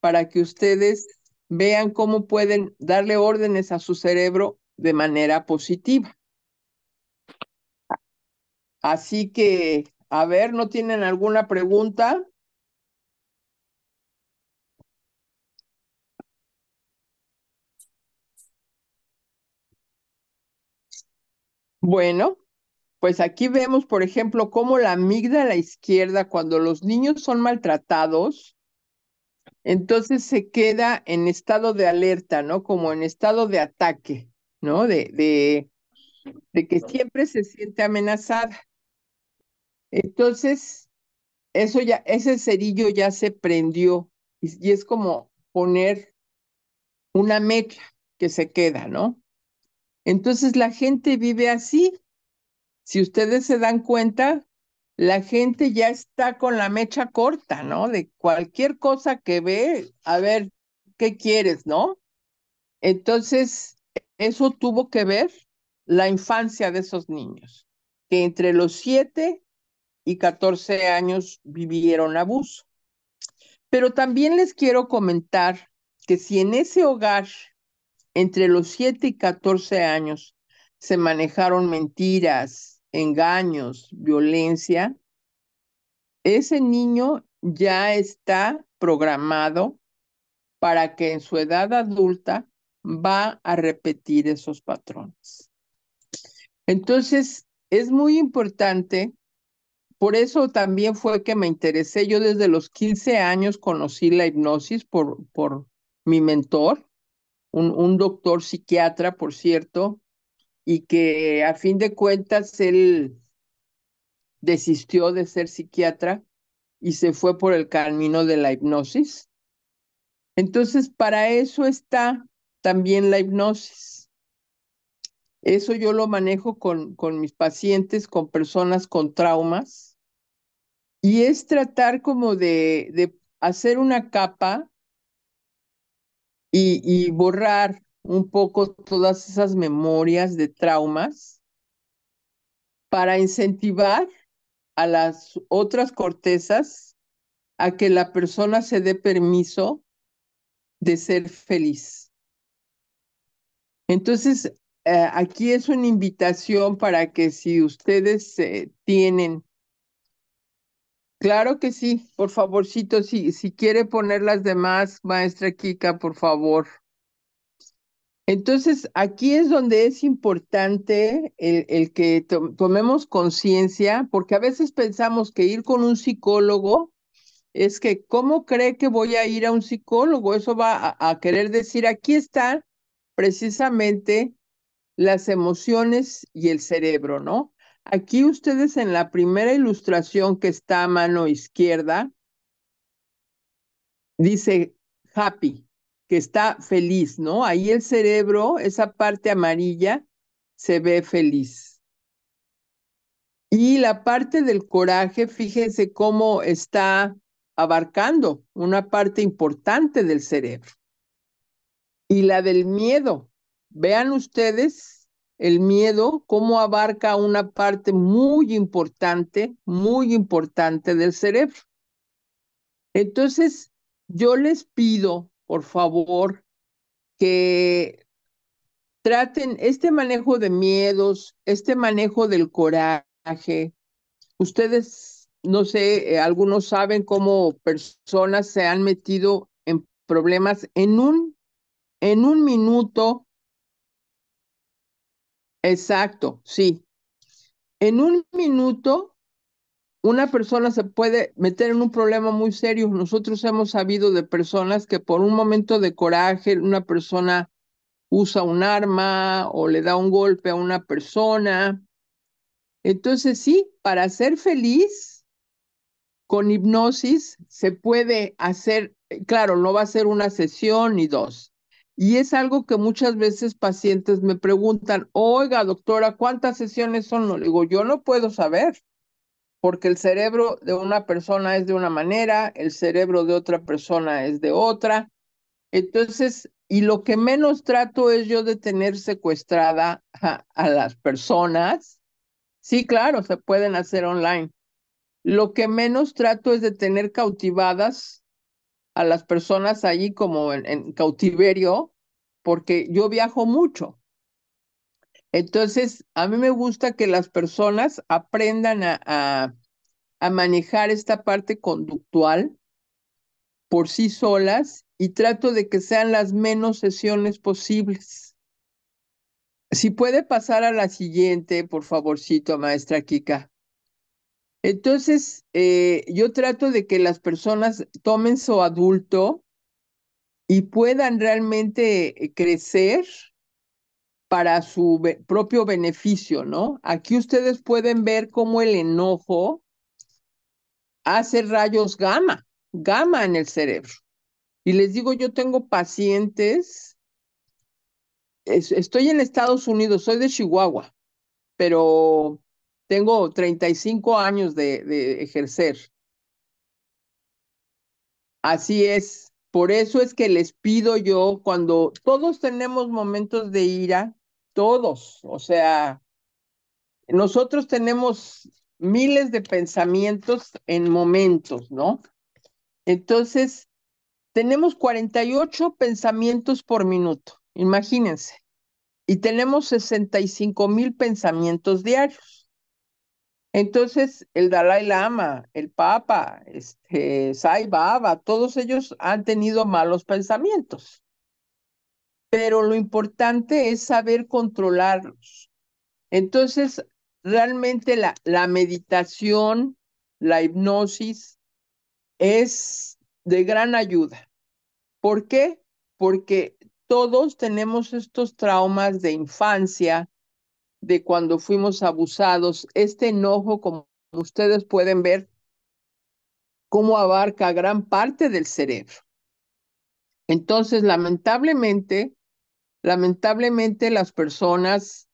para que ustedes vean cómo pueden darle órdenes a su cerebro de manera positiva. Así que, a ver, ¿no tienen alguna pregunta? Bueno, pues aquí vemos, por ejemplo, cómo la amígdala izquierda, cuando los niños son maltratados, entonces se queda en estado de alerta, ¿no? Como en estado de ataque, ¿no? De que siempre se siente amenazada. Entonces, ese cerillo ya se prendió y es como poner una mecha que se queda, ¿no? Entonces la gente vive así. Si ustedes se dan cuenta, la gente ya está con la mecha corta, ¿no? De cualquier cosa que ve, a ver, ¿qué quieres, no? Entonces, eso tuvo que ver la infancia de esos niños, que entre los 7 y 14 años vivieron abuso. Pero también les quiero comentar que si en ese hogar, entre los 7 y 14 años, se manejaron mentiras, engaños, violencia, ese niño ya está programado para que en su edad adulta va a repetir esos patrones. Entonces, es muy importante. Por eso también fue que me interesé. Yo desde los 15 años conocí la hipnosis por mi mentor, un doctor psiquiatra, por cierto, y que a fin de cuentas él desistió de ser psiquiatra y se fue por el camino de la hipnosis. Entonces, para eso está también la hipnosis. Eso yo lo manejo con mis pacientes, con personas con traumas, y es tratar como de hacer una capa y borrar un poco todas esas memorias de traumas para incentivar a las otras cortezas a que la persona se dé permiso de ser feliz. Entonces, aquí es una invitación para que si ustedes tienen, claro que sí, por favorcito, si quiere poner las demás, maestra Kika, por favor. Entonces, aquí es donde es importante el que tomemos conciencia, porque a veces pensamos que ir con un psicólogo es que, ¿cómo cree que voy a ir a un psicólogo? Eso va a querer decir, aquí están precisamente las emociones y el cerebro, ¿no? Aquí ustedes en la primera ilustración que está a mano izquierda, dice happy, que está feliz, ¿no? Ahí el cerebro, esa parte amarilla, se ve feliz. Y la parte del coraje, fíjense cómo está abarcando una parte importante del cerebro. Y la del miedo, vean ustedes el miedo, cómo abarca una parte muy importante del cerebro. Entonces, yo les pido, por favor, que traten este manejo de miedos, este manejo del coraje. Ustedes, no sé, algunos saben cómo personas se han metido en problemas en un minuto. Exacto, sí. En un minuto, una persona se puede meter en un problema muy serio. Nosotros hemos sabido de personas que por un momento de coraje, una persona usa un arma o le da un golpe a una persona. Entonces, sí, para ser feliz, con hipnosis se puede hacer, claro, no va a ser una sesión ni dos. Y es algo que muchas veces pacientes me preguntan, oiga, doctora, ¿cuántas sesiones son? No, le digo, yo no puedo saber, porque el cerebro de una persona es de una manera, el cerebro de otra persona es de otra. Entonces, y lo que menos trato es yo de tener secuestrada a las personas. Sí, claro, se pueden hacer online. Lo que menos trato es de tener cautivadas a las personas allí como en cautiverio, porque yo viajo mucho. Entonces, a mí me gusta que las personas aprendan a manejar esta parte conductual por sí solas y trato de que sean las menos sesiones posibles. Si puede pasar a la siguiente, por favorcito, maestra Kika. Entonces, yo trato de que las personas tomen su adulto y puedan realmente crecer para su propio beneficio, ¿no? Aquí ustedes pueden ver cómo el enojo hace rayos gamma en el cerebro. Y les digo, yo tengo pacientes, estoy en Estados Unidos, soy de Chihuahua, pero tengo 35 años de ejercer. Así es. Por eso es que les pido yo, cuando todos tenemos momentos de ira, todos, o sea, nosotros tenemos miles de pensamientos en momentos, ¿no? Entonces, tenemos 48 pensamientos por minuto, imagínense, y tenemos 65,000 pensamientos diarios. Entonces, el Dalai Lama, el Papa, Sai Baba, todos ellos han tenido malos pensamientos, pero lo importante es saber controlarlos. Entonces, realmente la meditación, la hipnosis es de gran ayuda. ¿Por qué? Porque todos tenemos estos traumas de infancia, de cuando fuimos abusados, este enojo, como ustedes pueden ver, cómo abarca gran parte del cerebro. Entonces, lamentablemente las personas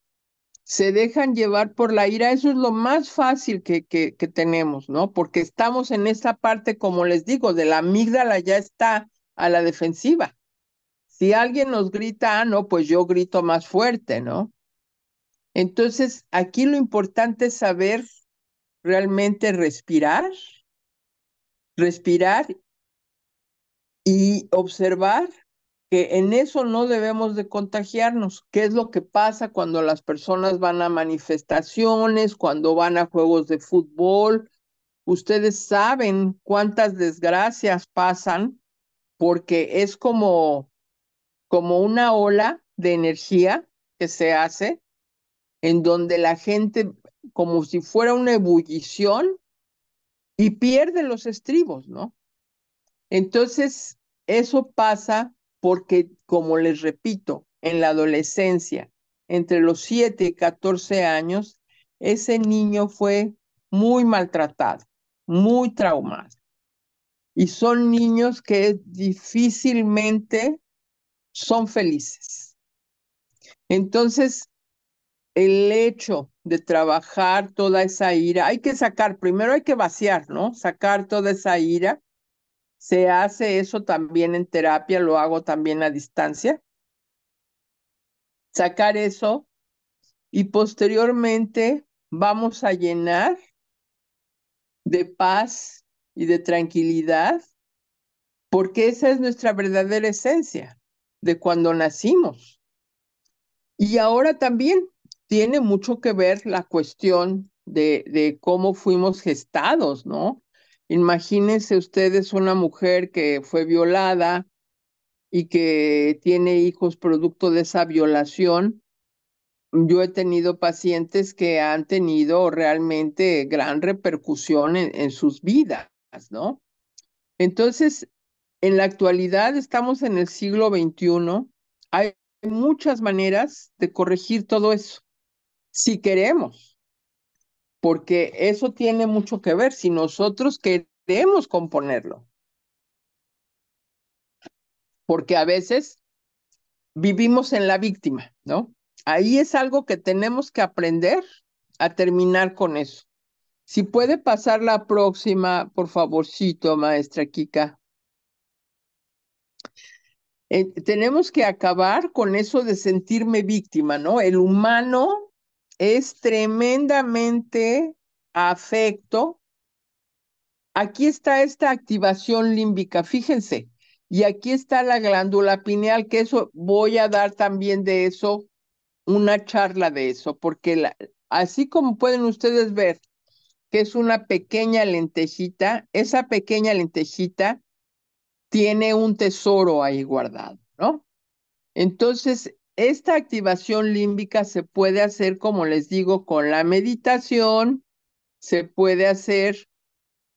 se dejan llevar por la ira. Eso es lo más fácil que tenemos, ¿no? Porque estamos en esa parte, como les digo, de la amígdala ya está a la defensiva. Si alguien nos grita, no, pues yo grito más fuerte, ¿no? Entonces, aquí lo importante es saber realmente respirar y observar que en eso no debemos de contagiarnos. ¿Qué es lo que pasa cuando las personas van a manifestaciones, cuando van a juegos de fútbol? Ustedes saben cuántas desgracias pasan porque es como una ola de energía que se hace en donde la gente, como si fuera una ebullición, y pierde los estribos, ¿no? Entonces, eso pasa porque, como les repito, en la adolescencia, entre los 7 y 14 años, ese niño fue muy maltratado, muy traumado. Y son niños que difícilmente son felices. Entonces, el hecho de trabajar toda esa ira, hay que sacar, primero hay que vaciar, ¿no? Sacar toda esa ira. Se hace eso también en terapia, lo hago también a distancia. Sacar eso y posteriormente vamos a llenar de paz y de tranquilidad, porque esa es nuestra verdadera esencia de cuando nacimos. Y ahora también tiene mucho que ver la cuestión de cómo fuimos gestados, ¿no? Imagínense ustedes una mujer que fue violada y que tiene hijos producto de esa violación. Yo he tenido pacientes que han tenido realmente gran repercusión en sus vidas, ¿no? Entonces, en la actualidad estamos en el siglo XXI. Hay muchas maneras de corregir todo eso, si queremos, porque eso tiene mucho que ver, si nosotros queremos componerlo, porque a veces vivimos en la víctima, ¿no? Ahí es algo que tenemos que aprender a terminar con eso. Si puede pasar la próxima, por favorcito, maestra Kika. Tenemos que acabar con eso de sentirme víctima, ¿no? El humano es tremendamente afecto. Aquí está esta activación límbica, fíjense, y aquí está la glándula pineal, que eso voy a dar también de eso una charla de eso, porque así como pueden ustedes ver que es una pequeña lentejita, esa pequeña lentejita tiene un tesoro ahí guardado, ¿no? Entonces, esta activación límbica se puede hacer, como les digo, con la meditación, se puede hacer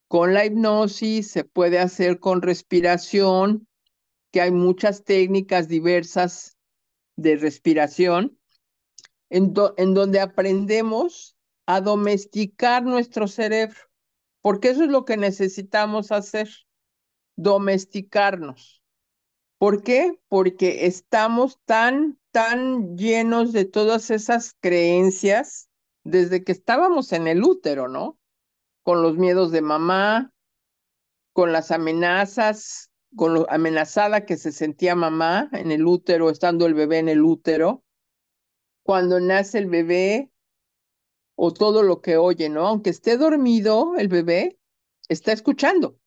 con la hipnosis, se puede hacer con respiración, que hay muchas técnicas diversas de respiración, en donde aprendemos a domesticar nuestro cerebro, porque eso es lo que necesitamos hacer, domesticarnos. ¿Por qué? Porque estamos tan llenos de todas esas creencias desde que estábamos en el útero, ¿no? Con los miedos de mamá, con las amenazas, con lo amenazada que se sentía mamá en el útero, estando el bebé en el útero. Cuando nace el bebé, o todo lo que oye, ¿no? Aunque esté dormido, el bebé está escuchando,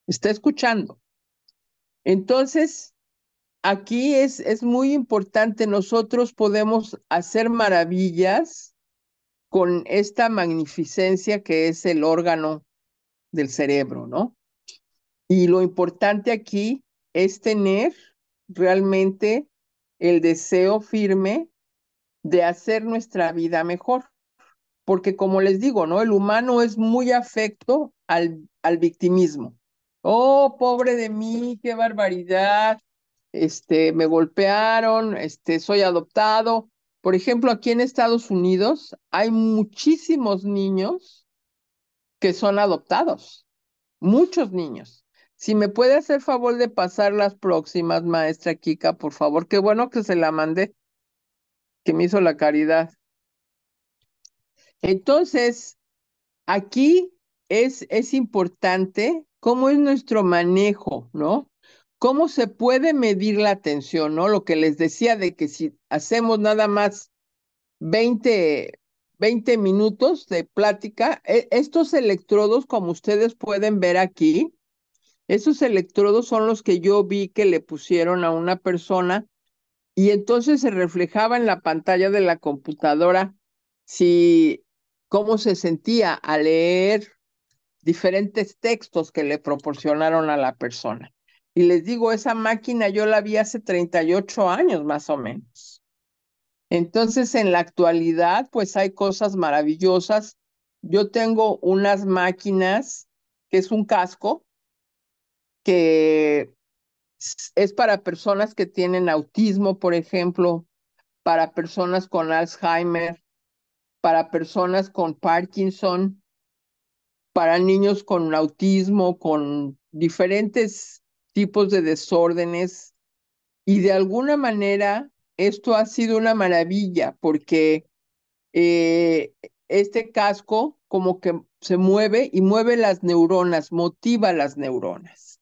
está escuchando. Entonces, aquí es muy importante, nosotros podemos hacer maravillas con esta magnificencia que es el órgano del cerebro, ¿no? Y lo importante aquí es tener realmente el deseo firme de hacer nuestra vida mejor. Porque como les digo, ¿no? El humano es muy afecto al victimismo. Oh, pobre de mí, qué barbaridad. Me golpearon, soy adoptado. Por ejemplo, aquí en Estados Unidos hay muchísimos niños que son adoptados, muchos niños. Si me puede hacer favor de pasar las próximas, maestra Kika, por favor. Qué bueno que se la mandé, que me hizo la caridad. Entonces, aquí es importante cómo es nuestro manejo, ¿no? Cómo se puede medir la atención, ¿no? Lo que les decía de que si hacemos nada más 20, 20 minutos de plática, estos electrodos, como ustedes pueden ver aquí, esos electrodos son los que yo vi que le pusieron a una persona y entonces se reflejaba en la pantalla de la computadora si cómo se sentía al leer diferentes textos que le proporcionaron a la persona. Y les digo, esa máquina yo la vi hace 38 años más o menos. Entonces, en la actualidad, pues hay cosas maravillosas. Yo tengo unas máquinas que es un casco que es para personas que tienen autismo, por ejemplo, para personas con Alzheimer, para personas con Parkinson, para niños con autismo, con diferentes tipos de desórdenes. Y de alguna manera, esto ha sido una maravilla porque eh, este casco como que se mueve y mueve las neuronas, motiva las neuronas.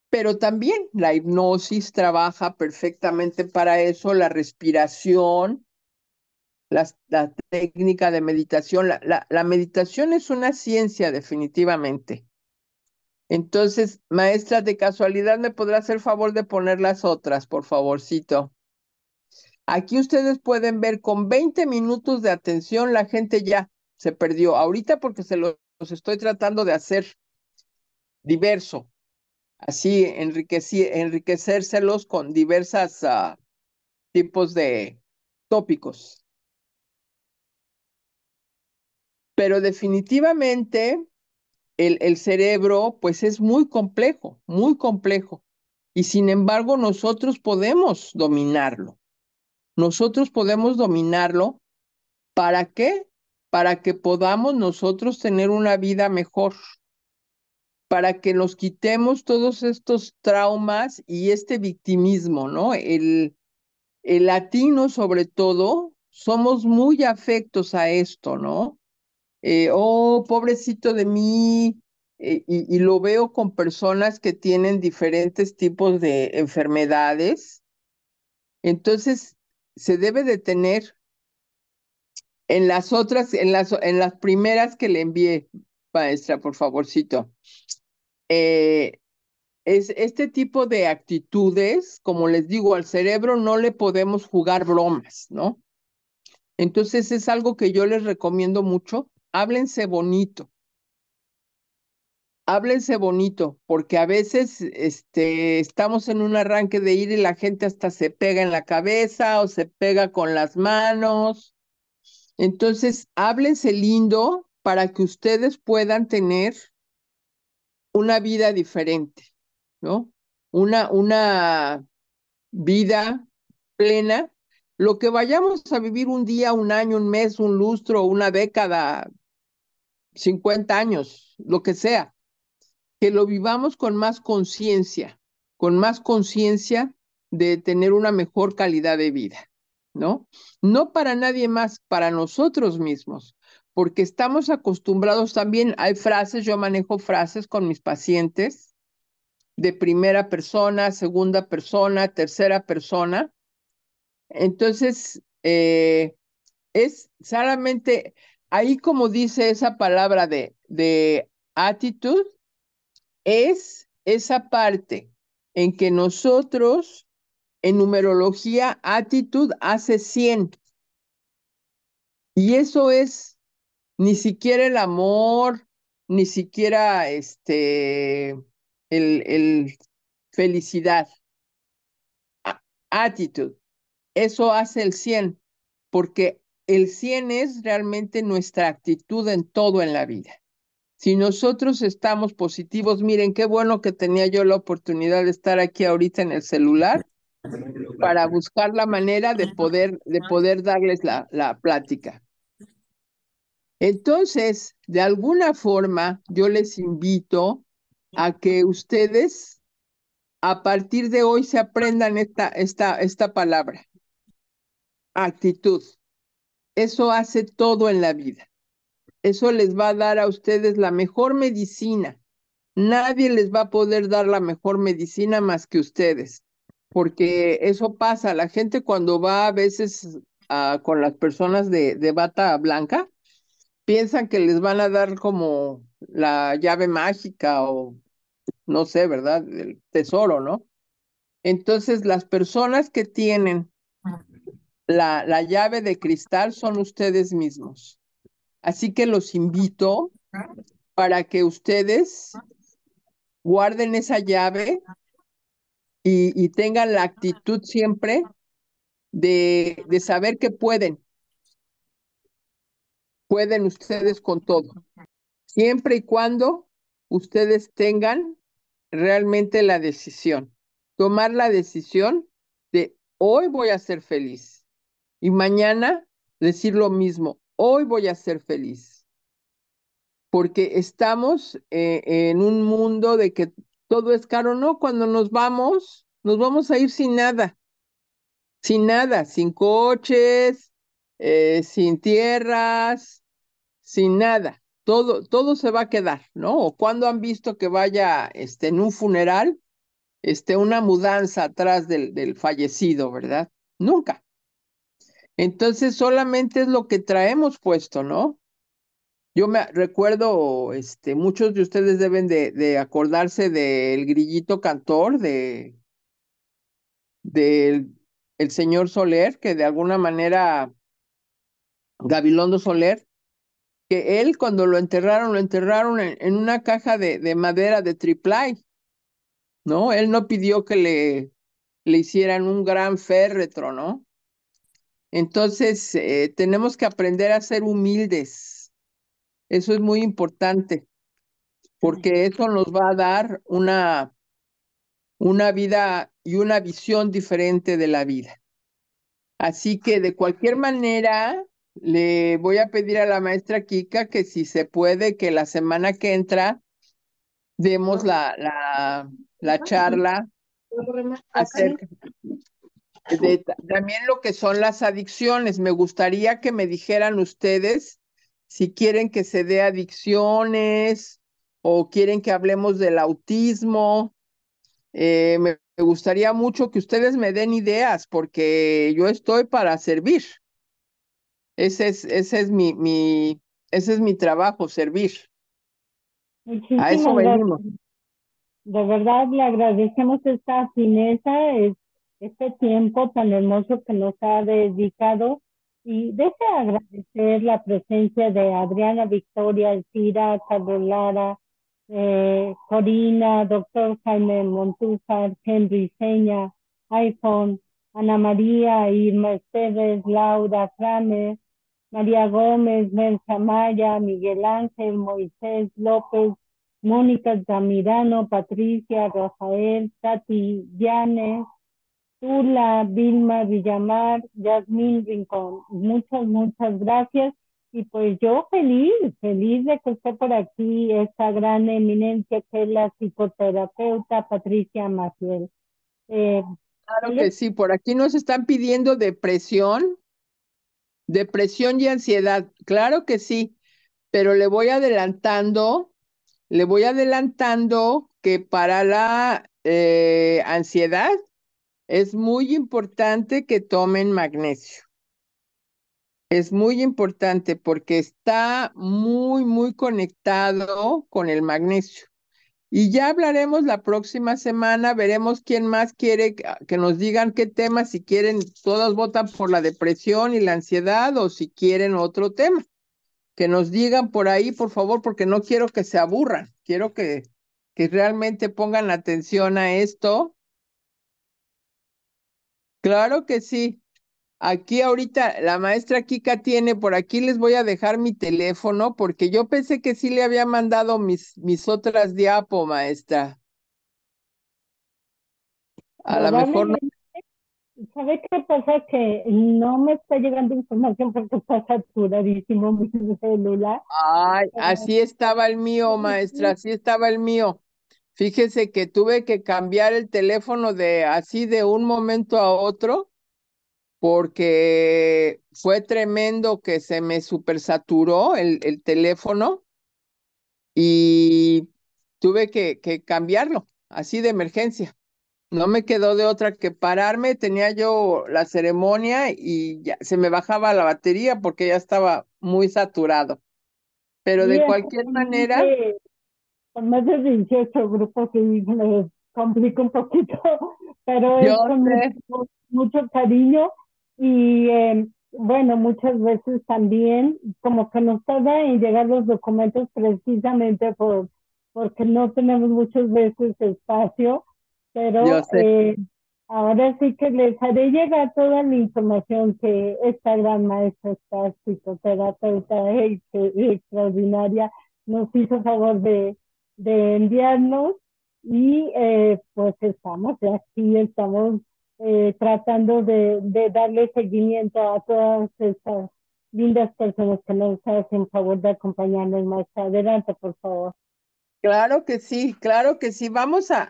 Pero también la hipnosis trabaja perfectamente para eso, la respiración, la técnica de meditación. La meditación es una ciencia definitivamente. Entonces, maestra, de casualidad, ¿me podrá hacer favor de poner las otras, por favorcito? Aquí ustedes pueden ver con 20 minutos de atención la gente ya se perdió. Ahorita porque los estoy tratando de hacer diverso, así enriquecérselos con diversas tipos de tópicos. Pero definitivamente el cerebro pues es muy complejo, muy complejo. Y sin embargo nosotros podemos dominarlo. Nosotros podemos dominarlo. ¿Para qué? Para que podamos nosotros tener una vida mejor, para que nos quitemos todos estos traumas y este victimismo, ¿no? El latino, sobre todo, somos muy afectos a esto, ¿no? Oh, pobrecito de mí, y lo veo con personas que tienen diferentes tipos de enfermedades. Entonces, se debe de tener en las otras, en las primeras que le envié, maestra, por favorcito, eh, es este tipo de actitudes, como les digo, al cerebro no le podemos jugar bromas, ¿no? Entonces es algo que yo les recomiendo mucho. Háblense bonito, porque a veces estamos en un arranque de ir y la gente hasta se pega en la cabeza o se pega con las manos. Entonces, háblense lindo para que ustedes puedan tener una vida diferente, ¿no? Una vida plena. Lo que vayamos a vivir un día, un año, un mes, un lustro, una década, 50 años, lo que sea, que lo vivamos con más conciencia de tener una mejor calidad de vida, ¿no? No para nadie más, para nosotros mismos, porque estamos acostumbrados también, hay frases, yo manejo frases con mis pacientes de primera persona, segunda persona, tercera persona. Entonces, es solamente ahí como dice esa palabra de actitud, es esa parte en que nosotros, en numerología, actitud hace 100. Y eso es ni siquiera el amor, ni siquiera el felicidad. Actitud. Eso hace el 100, porque el 100 es realmente nuestra actitud en todo en la vida. Si nosotros estamos positivos, miren qué bueno que tenía yo la oportunidad de estar aquí ahorita en el celular para buscar la manera de poder darles la plática. Entonces, de alguna forma, yo les invito a que ustedes a partir de hoy se aprendan esta palabra, actitud. Eso hace todo en la vida. Eso les va a dar a ustedes la mejor medicina. Nadie les va a poder dar la mejor medicina más que ustedes, porque eso pasa. La gente cuando va a veces con las personas de bata blanca, piensan que les van a dar como la llave mágica o no sé, ¿verdad? El tesoro, ¿no? Entonces, las personas que tienen la llave de cristal son ustedes mismos. Así que los invito para que ustedes guarden esa llave y tengan la actitud siempre de saber que pueden ustedes con todo, siempre y cuando ustedes tengan realmente la decisión, tomar la decisión de hoy voy a ser feliz y mañana decir lo mismo, hoy voy a ser feliz, porque estamos en un mundo de que todo es caro, ¿no? Cuando nos vamos a ir sin nada, sin coches, sin tierras, sin nada. Todo se va a quedar, ¿no? O cuando han visto que vaya en un funeral, una mudanza atrás del fallecido, ¿verdad? Nunca. Entonces solamente es lo que traemos puesto, ¿no? Yo me recuerdo, muchos de ustedes deben de acordarse del grillito cantor del el señor Soler, que de alguna manera, Gabilondo Soler, que él cuando lo enterraron en una caja de madera de triplay, ¿no? Él no pidió que le hicieran un gran féretro, ¿no? Entonces, tenemos que aprender a ser humildes. Eso es muy importante, porque eso nos va a dar una vida y una visión diferente de la vida. Así que de cualquier manera, le voy a pedir a la maestra Kika que si se puede, que la semana que entra demos la charla acerca también lo que son las adicciones. Me gustaría que me dijeran ustedes si quieren que se dé adicciones o quieren que hablemos del autismo. Me gustaría mucho que ustedes me den ideas porque yo estoy para servir. Ese es mi trabajo, servir. A eso Muchísimas venimos. gracias. De verdad le agradecemos esta fineza, este tiempo tan hermoso que nos ha dedicado y deseo agradecer la presencia de Adriana, Victoria, Elvira, Carlos Lara, Corina, doctor Jaime Montúfar, Henry Seña, iPhone, Ana María, Irma Esteves, Laura Kramer, María Gómez, Nelsa Maya, Miguel Ángel, Moisés López, Mónica Zamirano, Patricia, Rafael, Tati, Yanes, Tula, Vilma Villamar, Yasmín Rincón. Muchas gracias. Y pues yo feliz de que esté por aquí esta gran eminencia que es la psicoterapeuta Patricia Maciel. Claro que sí, por aquí nos están pidiendo depresión y ansiedad. Claro que sí, pero le voy adelantando que para la ansiedad es muy importante que tomen magnesio. Es muy importante porque está muy conectado con el magnesio. Y ya hablaremos la próxima semana, veremos quién más quiere que nos digan qué tema, si quieren, todos votan por la depresión y la ansiedad o si quieren otro tema. Que nos digan por ahí, por favor, porque no quiero que se aburran, quiero que realmente pongan atención a esto. Claro que sí. Aquí ahorita la maestra Kika tiene, por aquí les voy a dejar mi teléfono porque yo pensé que sí le había mandado mis otras maestra. A lo mejor no. Probablemente ¿Sabe qué pasa? Que no me está llegando información porque está saturadísimo mi celular. Ay, así estaba el mío, maestra, así estaba el mío. Fíjese que tuve que cambiar el teléfono de así de un momento a otro porque fue tremendo que se me supersaturó el teléfono y tuve que cambiarlo, así de emergencia. No me quedó de otra que pararme, tenía yo la ceremonia y ya se me bajaba la batería porque ya estaba muy saturado. Pero Y de es cualquier manera, con más de 18 grupos y me complica un poquito, pero yo es con mucho, sé, mucho cariño y bueno, muchas veces también como que nos tarda en llegar los documentos precisamente porque no tenemos muchas veces espacio, yo pero sé. ahora sí que les haré llegar toda la información que esta gran maestra, esta psicoterapeuta extraordinaria nos hizo favor de enviarnos y pues estamos aquí, estamos tratando de darle seguimiento a todas estas lindas personas que nos hacen favor de acompañarnos más adelante, por favor. Claro que sí, claro que sí.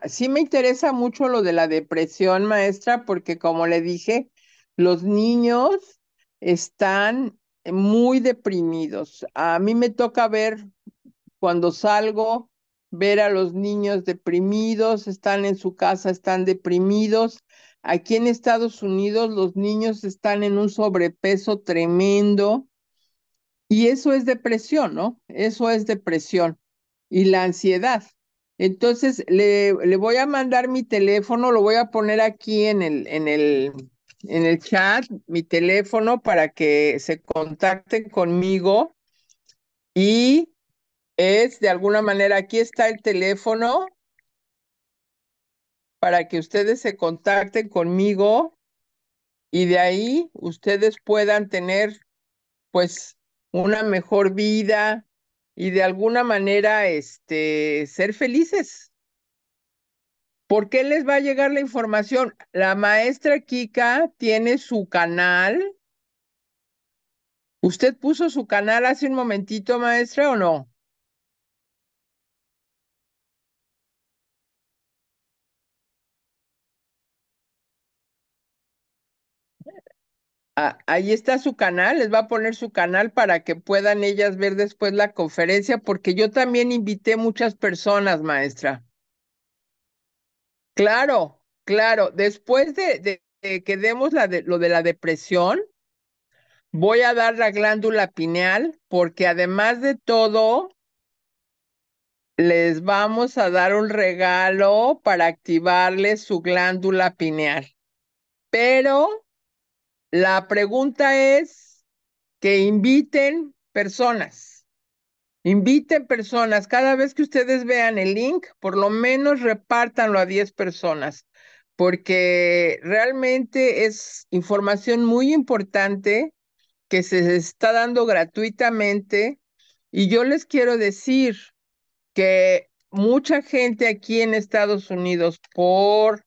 Sí me interesa mucho lo de la depresión, maestra, porque como le dije, los niños están muy deprimidos. A mí me toca ver cuando salgo, ver a los niños deprimidos, están en su casa, están deprimidos. Aquí en Estados Unidos los niños están en un sobrepeso tremendo y eso es depresión, ¿no? Eso es depresión y la ansiedad. Entonces, le voy a mandar mi teléfono, lo voy a poner aquí en el chat, mi teléfono para que se contacten conmigo y es de alguna manera, aquí está el teléfono para que ustedes se contacten conmigo y de ahí ustedes puedan tener pues una mejor vida y de alguna manera ser felices. ¿Por qué les va a llegar la información? La maestra Kika tiene su canal. ¿Usted puso su canal hace un momentito, maestra, o no? Ah, ahí está su canal, les va a poner su canal para que puedan ellas ver después la conferencia, porque yo también invité muchas personas, maestra. Claro, claro. Después de que demos lo de la depresión, voy a dar la glándula pineal, porque además de todo, les vamos a dar un regalo para activarles su glándula pineal. Pero la pregunta es que inviten personas. Inviten personas. Cada vez que ustedes vean el link, por lo menos repártanlo a 10 personas, porque realmente es información muy importante que se está dando gratuitamente. Y yo les quiero decir que mucha gente aquí en Estados Unidos, por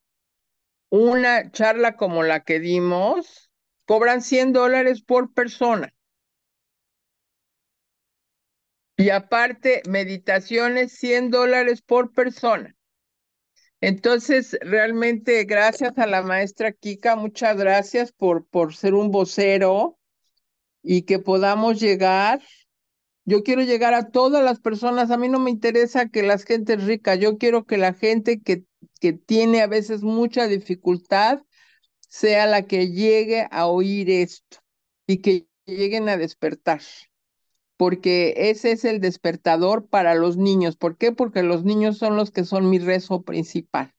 una charla como la que dimos, cobran $100 por persona. Y aparte, meditaciones, $100 por persona. Entonces, realmente, gracias a la maestra Kika, muchas gracias por ser un vocero y que podamos llegar. Yo quiero llegar a todas las personas. A mí no me interesa que la gente es rica. Yo quiero que la gente que tiene a veces mucha dificultad sea la que llegue a oír esto y que lleguen a despertar, porque ese es el despertador para los niños. ¿Por qué? Porque los niños son los que son mi rezo principal.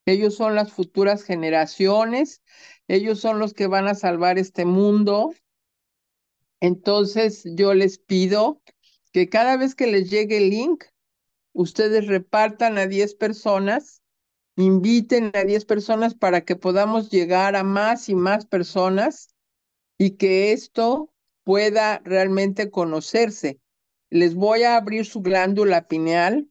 Ellos son las futuras generaciones, ellos son los que van a salvar este mundo. Entonces yo les pido que cada vez que les llegue el link, ustedes repartan a 10 personas, inviten a 10 personas para que podamos llegar a más y más personas y que esto pueda realmente conocerse. Les voy a abrir su glándula pineal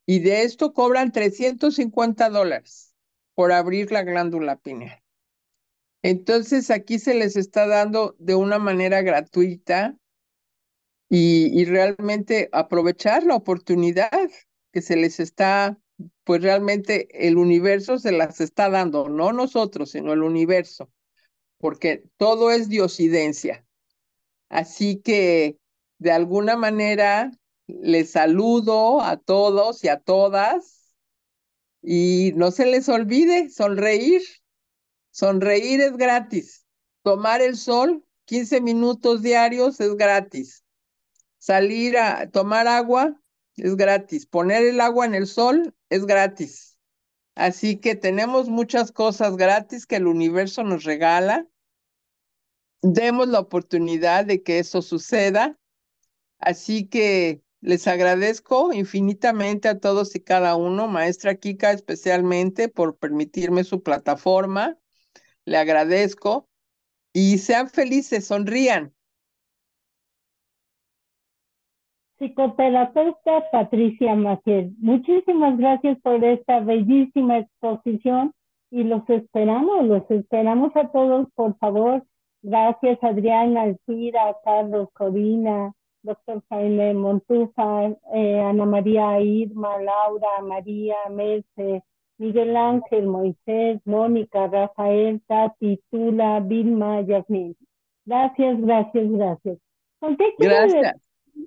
y de esto cobran $350 por abrir la glándula pineal. Entonces aquí se les está dando de una manera gratuita y realmente aprovechar la oportunidad que se les está, pues realmente el universo se las está dando, no nosotros, sino el universo, porque todo es diosidencia. Así que de alguna manera les saludo a todos y a todas y no se les olvide sonreír. Sonreír es gratis. Tomar el sol 15 minutos diarios es gratis. Salir a tomar agua es gratis. Poner el agua en el sol es gratis. Así que tenemos muchas cosas gratis que el universo nos regala. Demos la oportunidad de que eso suceda. Así que les agradezco infinitamente a todos y cada uno, maestra Kika especialmente, por permitirme su plataforma. Le agradezco y sean felices, sonrían. Psicoterapeuta Patricia Maciel, muchísimas gracias por esta bellísima exposición y los esperamos a todos, por favor. Gracias Adriana, Alcira, Carlos, Corina, doctor Jaime Montúfar, Ana María, Irma, Laura, María, Merce, Miguel Ángel, Moisés, Mónica, Rafael, Tati, Tula, Vilma, Yasmín. Gracias, gracias, gracias. ¿Con qué quiere Gracias.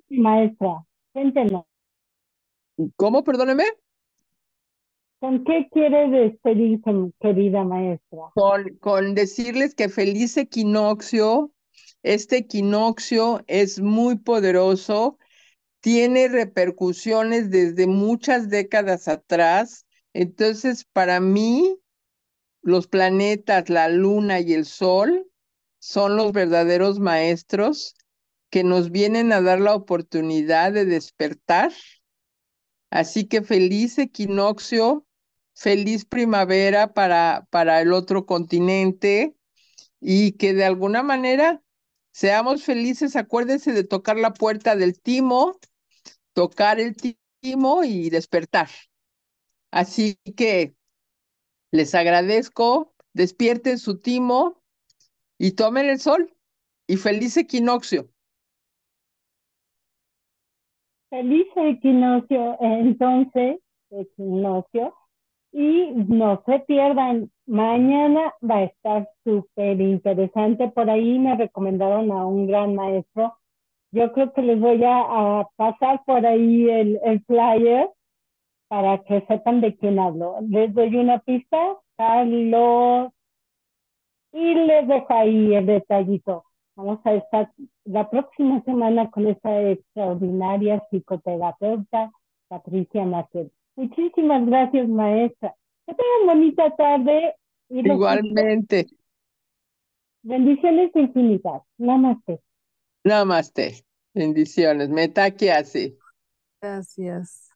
Maestra, cuéntenos, ¿Cómo? Perdóneme. ¿con qué quiere despedirse, querida maestra? Con decirles que feliz equinoccio. Este equinoccio es muy poderoso, tiene repercusiones desde muchas décadas atrás. Entonces, para mí, los planetas, la luna y el sol son los verdaderos maestros que nos vienen a dar la oportunidad de despertar. Así que feliz equinoccio, feliz primavera para el otro continente y que de alguna manera seamos felices. Acuérdense de tocar la puerta del timo, tocar el timo y despertar. Así que les agradezco, despierten su timo y tomen el sol y feliz equinoccio. Feliz equinoccio, entonces, equinoccio, y no se pierdan, mañana va a estar súper interesante, por ahí me recomendaron a un gran maestro, yo creo que les voy a pasar por ahí el flyer para que sepan de quién hablo. Les doy una pista, Carlos. Y les dejo ahí el detallito. Vamos a estar la próxima semana con esta extraordinaria psicoterapeuta, Patricia Martel. Muchísimas gracias, maestra. Que tengan bonita tarde y los Igualmente, bendiciones infinitas. Namaste. namaste. Bendiciones. Metaque así. Gracias.